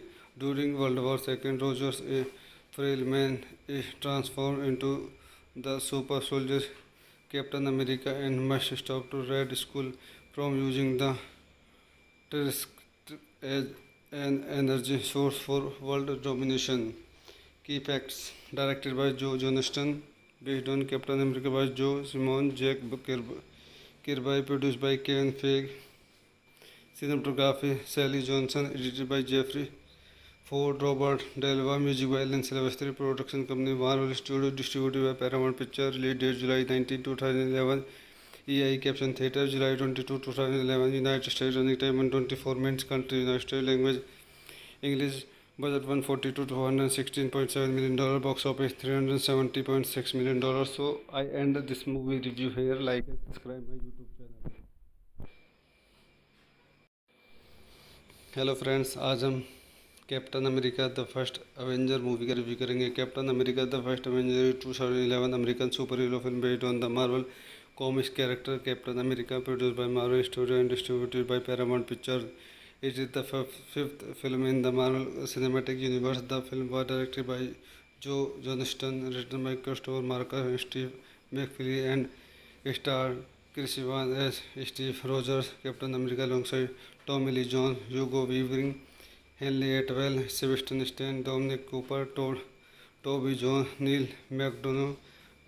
During World War II, Rogers, a frail man, is transformed into the super soldier Captain America and must stop the Red Skull from using the Tusk as an energy source for world domination. Key facts: directed by Joe Johnston, based on Captain America by Joe Simon, Jack Kirby, produced by Kevin Feige. Cinematography: Sally Johnson, edited by Jeffrey Ford, Robert Delva, music by Alan Silvestri, production company Marvel Studios, distributed by Paramount Pictures, release date July 19, 2011, EI Caption Theatre, July 22, 2011, United States, running time 124 minutes, country United States, language English, budget 142 to $116.7 million, box office $370.6 million. So I end this movie review here. Like and subscribe my YouTube channel. Hello friends, आज हम captain America the first Avenger movie का review करेंगे। Captain America the first Avenger 2011 American super hero film based on the Marvel comics character captain America, produced by Marvel Studios and distributed by Paramount Pictures. It is the fifth film in the Marvel Cinematic Universe. The film was directed by Joe Johnston, written by Christopher Marcus and Steve McFeely, and starred Chris Evans as Steve Rogers, Captain America, alongside Tommy Lee Jones, Hugo Weaving, Henry Atwell, Sebastian Stan, Dominic Cooper, Toby Jones, Neil McDonough,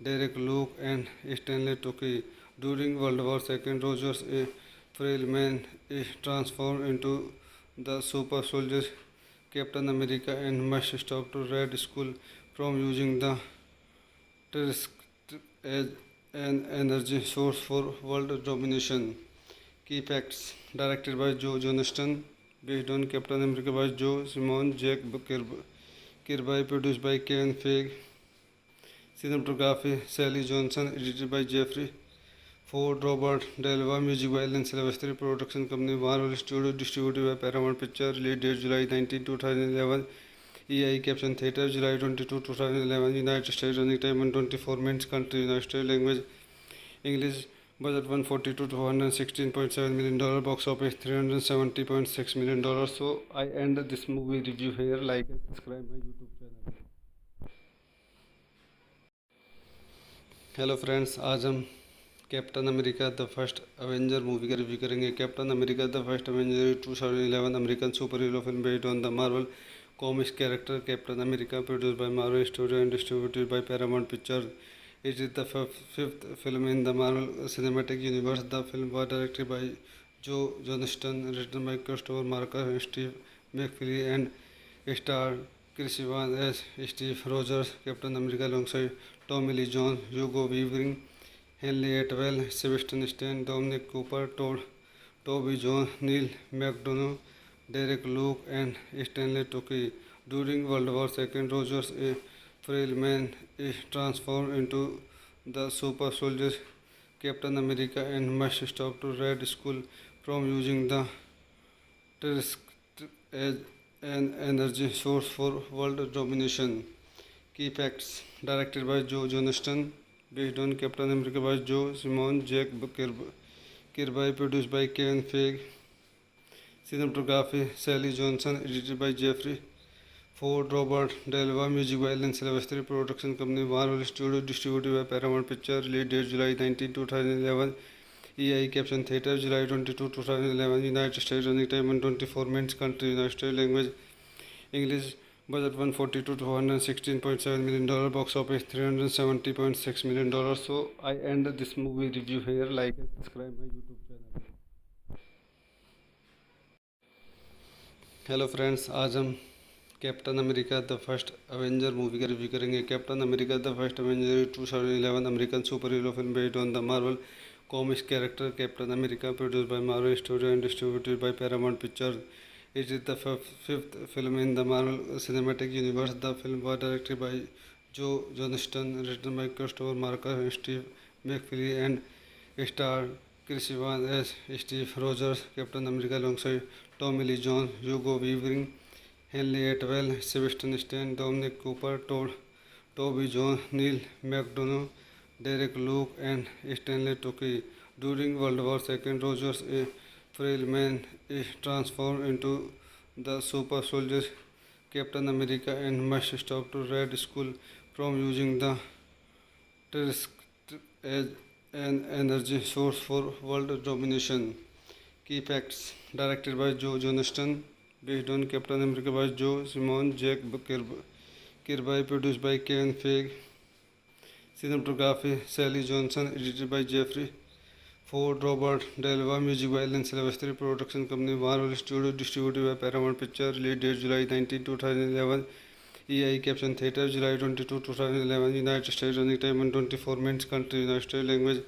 Derek Luke, and Stanley Tucci. During World War II, Rogers, a frail man, is transformed into the super soldier Captain America and must stop the Red Skull from using the Tusk as an energy source for world domination. Key facts: directed by Joe Johnston, based on Captain America by Joe Simon, Jack Kirby, produced by Kevin Feige, cinematography Sally Johnson, edited by Jeffrey Ford, Robert Delva, music by Alan Silvestri, production company Marvel Studios, distributed by Paramount Pictures, release date July 19, 2011, EI Caption Theatre, July 22, 2011, United States, running time 124 minutes, country United States, language English, budget 142 to 116.7 million dollar, box office 370.6 million dollars. So I end this movie review here. Like and subscribe my YouTube channel. Hello friends, आज हम captain America the first Avenger movie का review करेंगे। Captain America the first Avenger 2011 American super hero film based on the Marvel comics character captain America, produced by Marvel Studios and distributed by Paramount Pictures. It is the fifth film in the Marvel Cinematic Universe. The film was directed by Joe Johnston, written by Christopher Marcus and Steve McFeely, and starred Chris Evans as Steve Rogers, Captain America, alongside Tommy Lee Jones, Hugo Weaving, Henry Atwell, Sebastian Stan, Dominic Cooper, Toby Jones, Neil McDonough, Derek Luke, and Stanley Tucci. During World War II, Rogers, a frail man, is transformed into the super soldier Captain America and must stop the Red Skull from using the Tusk as an energy source for world domination. Key facts: directed by Joe Johnston, based on Captain America by Joe Simon, Jack Kirby, produced by Kevin Feige, cinematography Sally Johnson, edited by Jeffrey Ford, Robert Delva, music by Alan Silvestri, production company Marvel Studios, distributed by Paramount Pictures, release date July 19, 2011, EI Caption Theatre, July 22, 2011, United States, running time 124 minutes, country United States, language English, budget 142 to 116.7 million dollar, box office 370.6 million dollars. So I end this movie review here. Like and subscribe my YouTube channel. Hello friends, आज हम captain America the first Avenger movie का review करेंगे। Captain America the first Avenger 2011 American super hero film based on the Marvel comics character captain America, produced by Marvel Studios and distributed by Paramount Pictures. It is the fifth film in the Marvel Cinematic Universe. The film was directed by Joe Johnston, written by Christopher Marcus and Steve McFeely, and starred Chris Evans as Steve Rogers, Captain America, alongside Tommy Lee Jones, Hugo Weaving, Henry Atwell, Sebastian Stan, Dominic Cooper, Toby Jones, Neil McDonough, Derek Luke, and Stanley Tucci. During World War II, Rogers, a frail man, is transformed into the super soldier Captain America and must stop the Red Skull from using the Tusk as an energy source for world domination. Key facts: directed by Joe Johnston, based on Captain America by Joe Simon, Jack Kirby, produced by Kevin Feige, cinematography Sally Johnson, edited by Jeffrey Ford, Robert Delva, music by Alan Silvestri, production company Marvel Studios, distributed by Paramount Pictures, release date July 19, 2011, EI Caption Theatre, July 22, 2011, United States, running time 124 minutes, country United States, language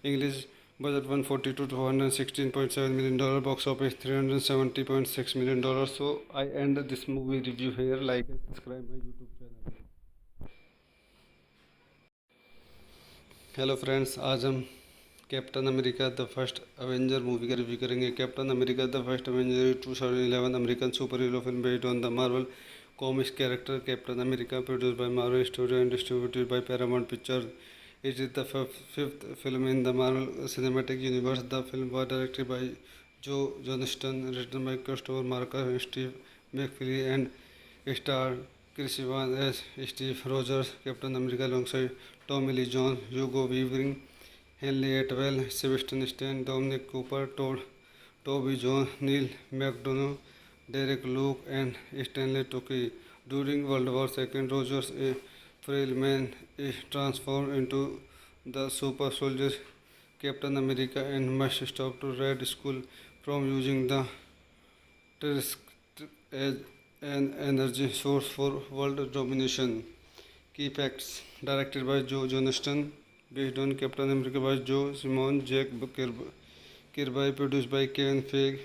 English, budget 142 to 116.7 million dollar, box office 370.6 million dollars. So I end this movie review here. Like and subscribe my YouTube channel. Hello friends, आज हम captain America the first Avenger movie का review करेंगे। Captain America the first Avenger 2011 American super hero film based on the Marvel comics character captain America, produced by Marvel Studios and distributed by Paramount Pictures. It is the fifth film in the Marvel Cinematic Universe. The film was directed by Joe Johnston, written by Christopher Marker and Steve McFeely, and starred Chris Evans as Steve Rogers, Captain America, alongside Tommy Lee Jones, Hugo Weaving, Henry Atwell, Sebastian Stan, Dominic Cooper, Toby Jones, Neil McDonough, Derek Luke, and Stanley Tucci. During World War II, Rogers, a frail man, is transformed into the super soldier Captain America and must stop to Red Skull from using the Tusk as an energy source for world domination. Key facts: directed by Joe Johnston, based on Captain America by Joe Simon, Jack Kirby, produced by Kevin Feige,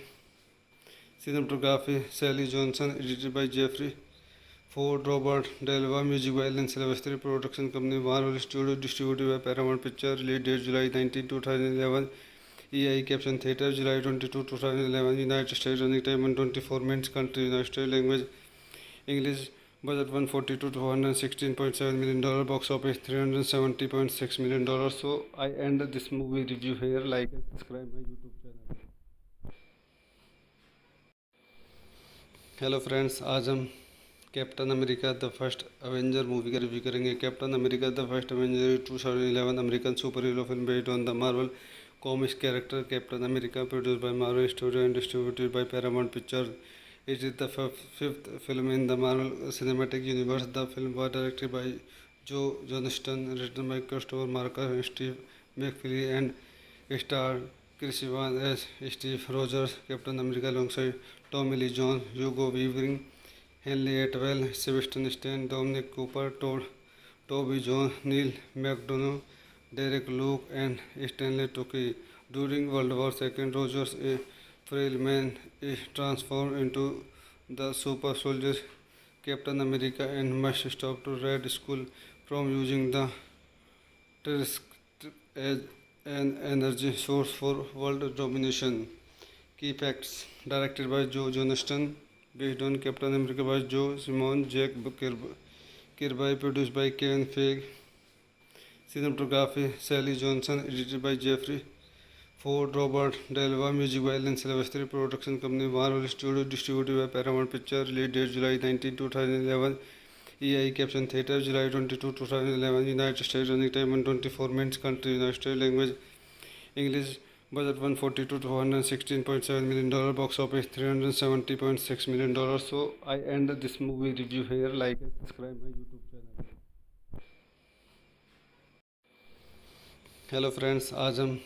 cinematography Sally Johnson, edited by Jeffrey Ford, Robert Delva, music by Alan Silvestri, production company Marvel Studios, distributed by Paramount Pictures, release date July 19, 2011, EI Caption Theatre, July 22, 2011, United States, running time 124 minutes, country United States, language English, budget 140 to 216.7 million dollar, box office 370.6 million dollars. So I end this movie review here. Like and subscribe my YouTube channel. Hello friends, आज हम captain America the first Avenger movie का review करेंगे। Captain America the first Avenger 2011 American super hero film based on the Marvel comics character captain America, produced by Marvel Studios and distributed by Paramount Pictures. It is the fifth film in the Marvel Cinematic Universe. The film was directed by Joe Johnston, written by Christopher Marker and Steve McFeely, and starred Chris Evans as Steve Rogers, Captain America, alongside Tommy Lee Jones, Hugo Weaving, Henry Atwell, Sebastian Stan, Dominic Cooper, Toby Jones, Neil McDonough, Derek Luke, and Stanley Tucci. During World War II, Rogers, a frail man, is transformed into the super soldier Captain America and must stop to Red Skull from using the Tusk as an energy source for world domination. Key facts: directed by Joe Johnston, based on Captain America by Joe Simon, Jack Kirby, produced by Kevin Feige, cinematography Sally Johnson, edited by Jeffrey Ford, Robert Delva, music by Alan Silvestri, production company Marvel Studios, distributed by Paramount Pictures, release date July 19, 2011, EI Caption Theatre, July 22, 2011, United States, running time 124 minutes, country United States, language English, budget 140 to 216.7 million dollar, box office 370.6 million dollars. So I end this movie review here. Like and subscribe my YouTube channel. Hello friends, आज हम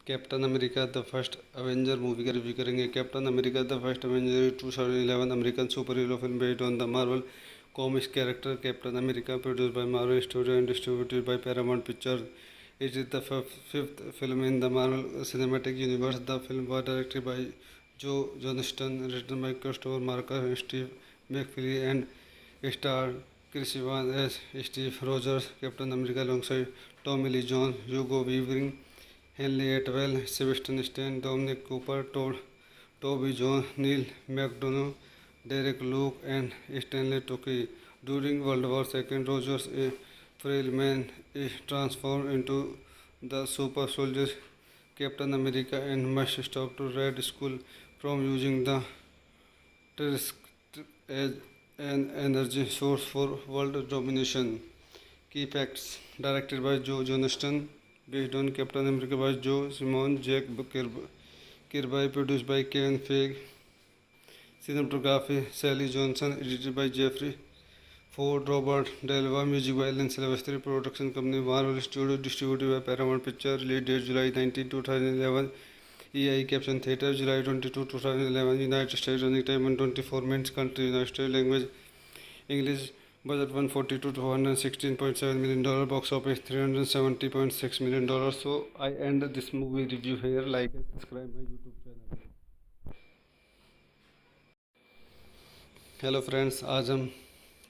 captain America the first Avenger movie का review करेंगे। Captain America the first Avenger 2011 American super hero film based on the Marvel comics character captain America, produced by Marvel Studios and distributed by Paramount Pictures. It is the fifth film in the Marvel Cinematic Universe. The film was directed by Joe Johnston, written by Christopher Marker and Steve McFeely, and starred Chris Evans as Steve Rogers, Captain America, alongside Tommy Lee Jones, Hugo Weaving, Henry Atwell, Sebastian Stan, Dominic Cooper, Toby Jones, Neil McDonough, Derek Luke, and Stanley Tucci. During World War II, Rogers, a frail man, is transformed into the super soldier Captain America and must stop to Red Skull from using the Tusk as an energy source for world domination. Key facts: directed by Joe Johnston, based on Captain America by Joe Simon, Jack Kirby, produced by Kevin Feige, cinematography Sally Johnson, edited by Jeffrey Ford, Robert Delva, music by Alan Silvestri, production company Marvel Studios, distributed by Paramount Pictures, release date July 19, 2011, EI Caption Theatre, July 22, 2011, United States, running time 124 minutes, country United States, language English, budget 140 to 216.7 million dollar, box office 370.6 million dollars. So I end this movie review here. Like and subscribe my YouTube channel. Hello friends, आज हम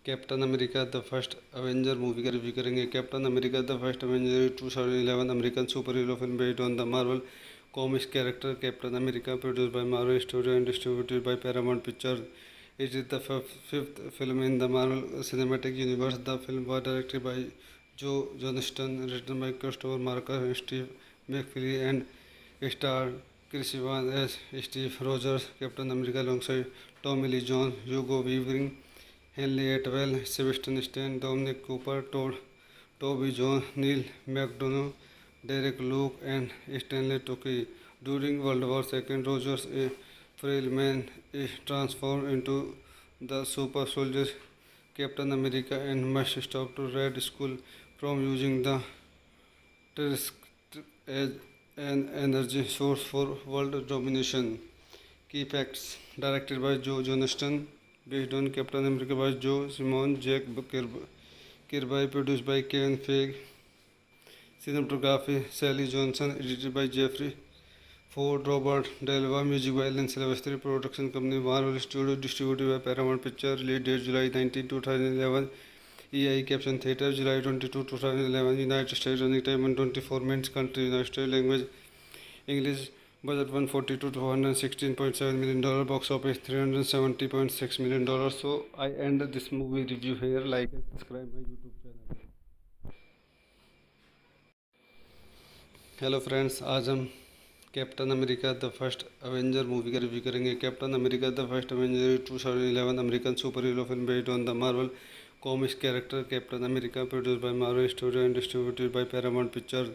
captain America the first Avenger movie का review करेंगे। Captain America the first Avenger 2011 American super hero film based on the Marvel comics character captain America, produced by Marvel Studios and distributed by Paramount Pictures. It is the fifth film in the Marvel Cinematic Universe. The film was directed by Joe Johnston, written by Christopher Marker and Steve McFeely, and starred Chris Evans as Steve Rogers, Captain America, alongside Tommy Lee Jones, Hugo Weaving, Henry Atwell, Sebastian Stan, Dominic Cooper, Toby Jones, Neil McDonough, Derek Luke, and Stanley Tucci. During World War II, Rogers, a frail man, is transformed into the super soldier Captain America and must stop to Red Skull from using the Tusk as an energy source for world domination. Key facts: directed by Joe Johnston, based on Captain America by Joe Simon, Jack Kirby, produced by Kevin Feige, cinematography Sally Johnson, edited by Jeffrey Ford, Robert Delva, music by Alan Silvestri, production company Marvel Studios, distributed by Paramount Pictures, release date July 19, 2011, EI Caption Theatre, July 22, 2011, United States, running time 124 minutes, country United States, language English, budget 142 to 116.7 million dollar, box office 370.6 million dollars. So I end this movie review here. Like and subscribe my YouTube channel. Hello friends, आज हम captain America the first Avenger movie का review करेंगे। Captain America the first Avenger 2011 American super hero film based on the Marvel comics character captain America, produced by Marvel Studios and distributed by Paramount Pictures.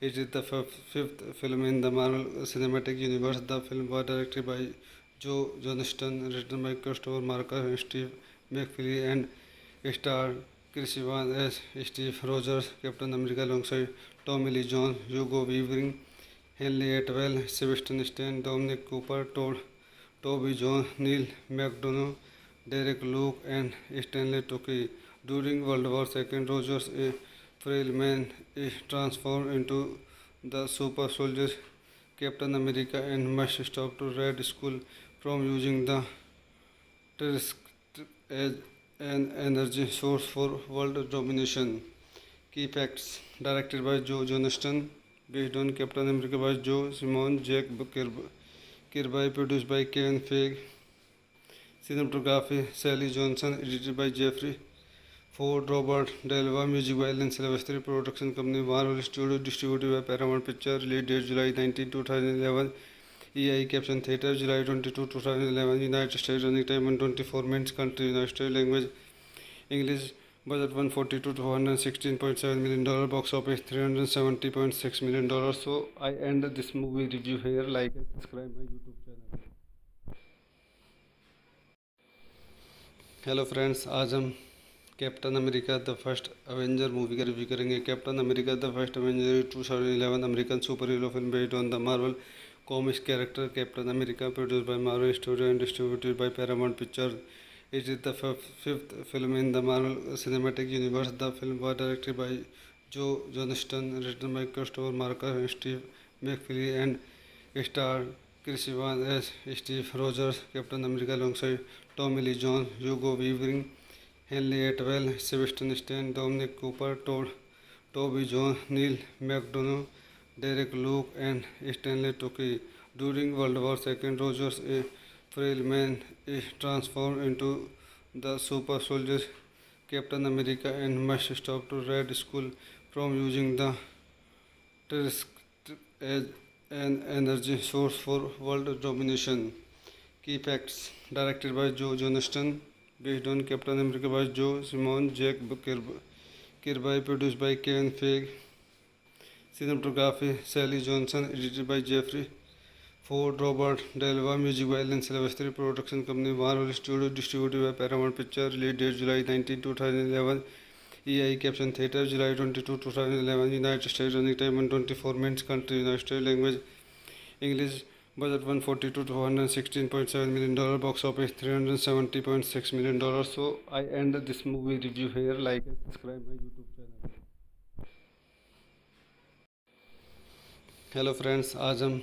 It is the fifth film in the Marvel Cinematic Universe. The film was directed by Joe Johnston, written by Christopher Marker and Steve McFeely, and starred Chris Evans as Steve Rogers, Captain America, alongside Tommy Lee Jones, Hugo Weaving, Henry Atwell, Sebastian Stan, Dominic Cooper, Toby Jones, Neil McDonough, Derek Luke, and Stanley Tucci. During World War II, Rogers, a frail man, is transformed into the super soldier Captain America and must stop to Red Skull from using the Tusk as an energy source for world domination. Key facts: directed by Joe Johnston, based on Captain America by Joe Simon, Jack Kirby, produced by Kevin Feige, cinematography Sally Johnson, edited by Jeffrey Ford, Robert Delva, music by Alan Silvestri, production company Marvel Studios, distributed by Paramount Pictures, release date July 19, 2011, EI Caption Theatre, July 22, 2011, United States, running time 124 minutes, country United States, language English, budget 142 to 116.7 million dollar, box office 370.6 million dollars. So I end this movie review here. Like and subscribe my YouTube channel. Hello friends, आज हम captain America the first Avenger movie का review करेंगे। Captain America the first Avenger 2011 American super hero film based on the Marvel comics character captain America, produced by Marvel Studios and distributed by Paramount Pictures. It is the fifth film in the Marvel Cinematic Universe. The film was directed by Joe Johnston, written by Christopher Marker and Steve McFeely, and starred Chris Evans as Steve Rogers, Captain America, alongside Tommy Lee Jones, Hugo Weaving, Henry Atwell, Sebastian Stan, Dominic Cooper, Toby Jones, Neil McDonough, Derek Luke, and Stanley Tucci. During World War II, Rogers, a frail man, is transformed into the super soldier Captain America and must stop to Red Skull from using the Tusk as an energy source for world domination. Key facts: directed by Joe Johnston, based on Captain America by Joe Simon, Jack Kirby, produced by Kevin Feige, cinematography Sally Johnson, edited by Jeffrey Ford, Robert Delva, music by Alan Silvestri, production company Marvel Studios, distributed by Paramount Pictures, release date July 19, 2011, EI Caption Theatre, July 22, 2011, United States, running time 124 minutes, country United States, language English, budget 142 to 116.7 million dollar, box office 370.6 million dollars. So I end this movie review here. Like and subscribe my YouTube channel. Hello friends, आज हम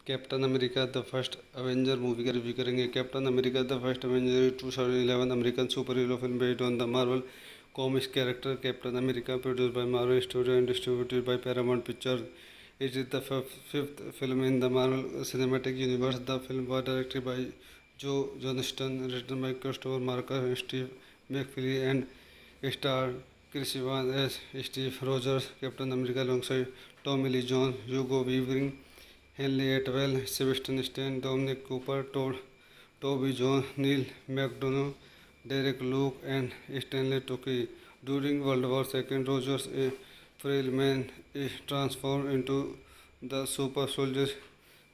captain America the first Avenger movie का review करेंगे। Captain America the first Avenger 2011 American super hero film based on the Marvel comics character captain America, produced by Marvel Studios and distributed by Paramount Pictures. It is the fifth film in the Marvel Cinematic Universe. The film was directed by Joe Johnston, written by Christopher Marker and Steve McFeely, and starred Chris Evans as Steve Rogers, Captain America, alongside Tommy Lee Jones, Hugo Weaving, Henry Atwell, Sebastian Stan, Dominic Cooper, Toby Jones, Neil McDonough, Derek Luke, and Stanley Tucci. During World War II, Rogers, a frail man, is transformed into the super soldier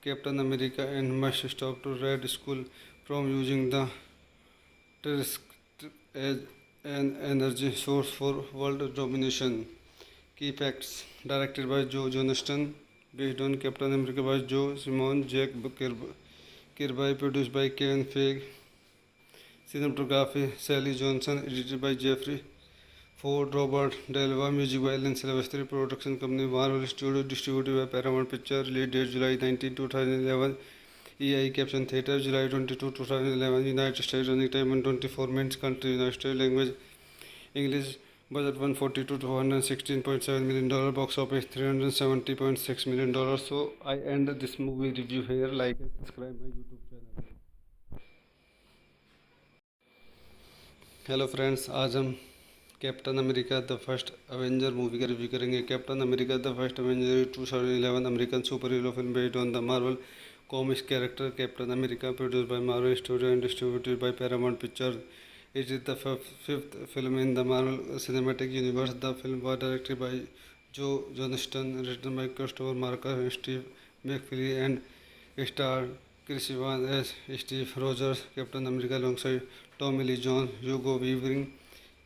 Captain America and must stop to Red Skull from using the Tusk as an energy source for world domination. Key facts: directed by Joe Johnston, based on Captain America by Joe Simon, Jack Kirby, produced by Kevin Feige. Cinematography: Sally Johnson, edited by Jeffrey Ford, Robert Delva, music by Alan Silvestri, production company Marvel Studios, distributed by Paramount Pictures, release date July 19, 2011, EI Caption Theatre, July 22, 2011, United States, running time 124 minutes, country United States, language English, budget 142 to 116.7 million dollar, box office 370.6 million dollars. So I end this movie review here. Like and subscribe my YouTube channel. Hello friends, आज हम captain America the first Avenger movie का review करेंगे। Captain America the first Avenger 2011 American super hero film based on the Marvel comics character captain America, produced by Marvel Studios and distributed by Paramount Pictures. It is the fifth film in the Marvel Cinematic Universe. The film was directed by Joe Johnston, written by Christopher Marker and Steve McFeely, and starred Chris Evans as Steve Rogers, Captain America, alongside Tommy Lee Jones, Hugo Weaving,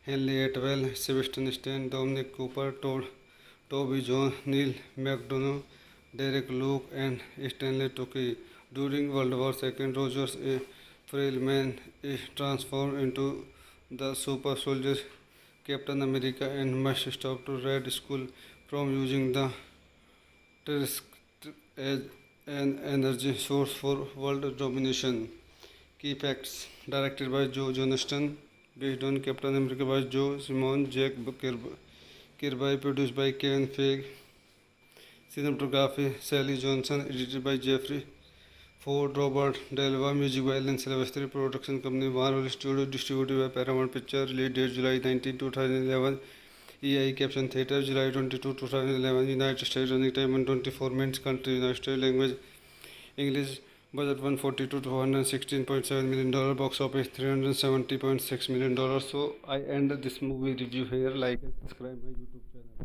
Henry Atwell, Sebastian Stan, Dominic Cooper, Toby Jones, Neil McDonough, Derek Luke, and Stanley Tucci. During World War II, Rogers, a frail man, is transformed into the super soldier Captain America and must stop to Red Skull from using the Tusk as an energy source for world domination. Key facts: directed by Joe Johnston, based on Captain America by Joe Simon, Jack Kirby, produced by Kevin Feige. Cinematography: Sally Johnson, edited by Jeffrey Ford, Robert Delva, music by Alan Silvestri, production company Marvel Studios, distributed by Paramount Pictures, release date July 19, 2011, EI Caption Theatre, July 22, 2011, United States, running time 124 minutes, country United States, language English, budget 142 to 116.7 million dollar, box office 370.6 million dollars. So I end this movie review here. Like and subscribe my YouTube channel.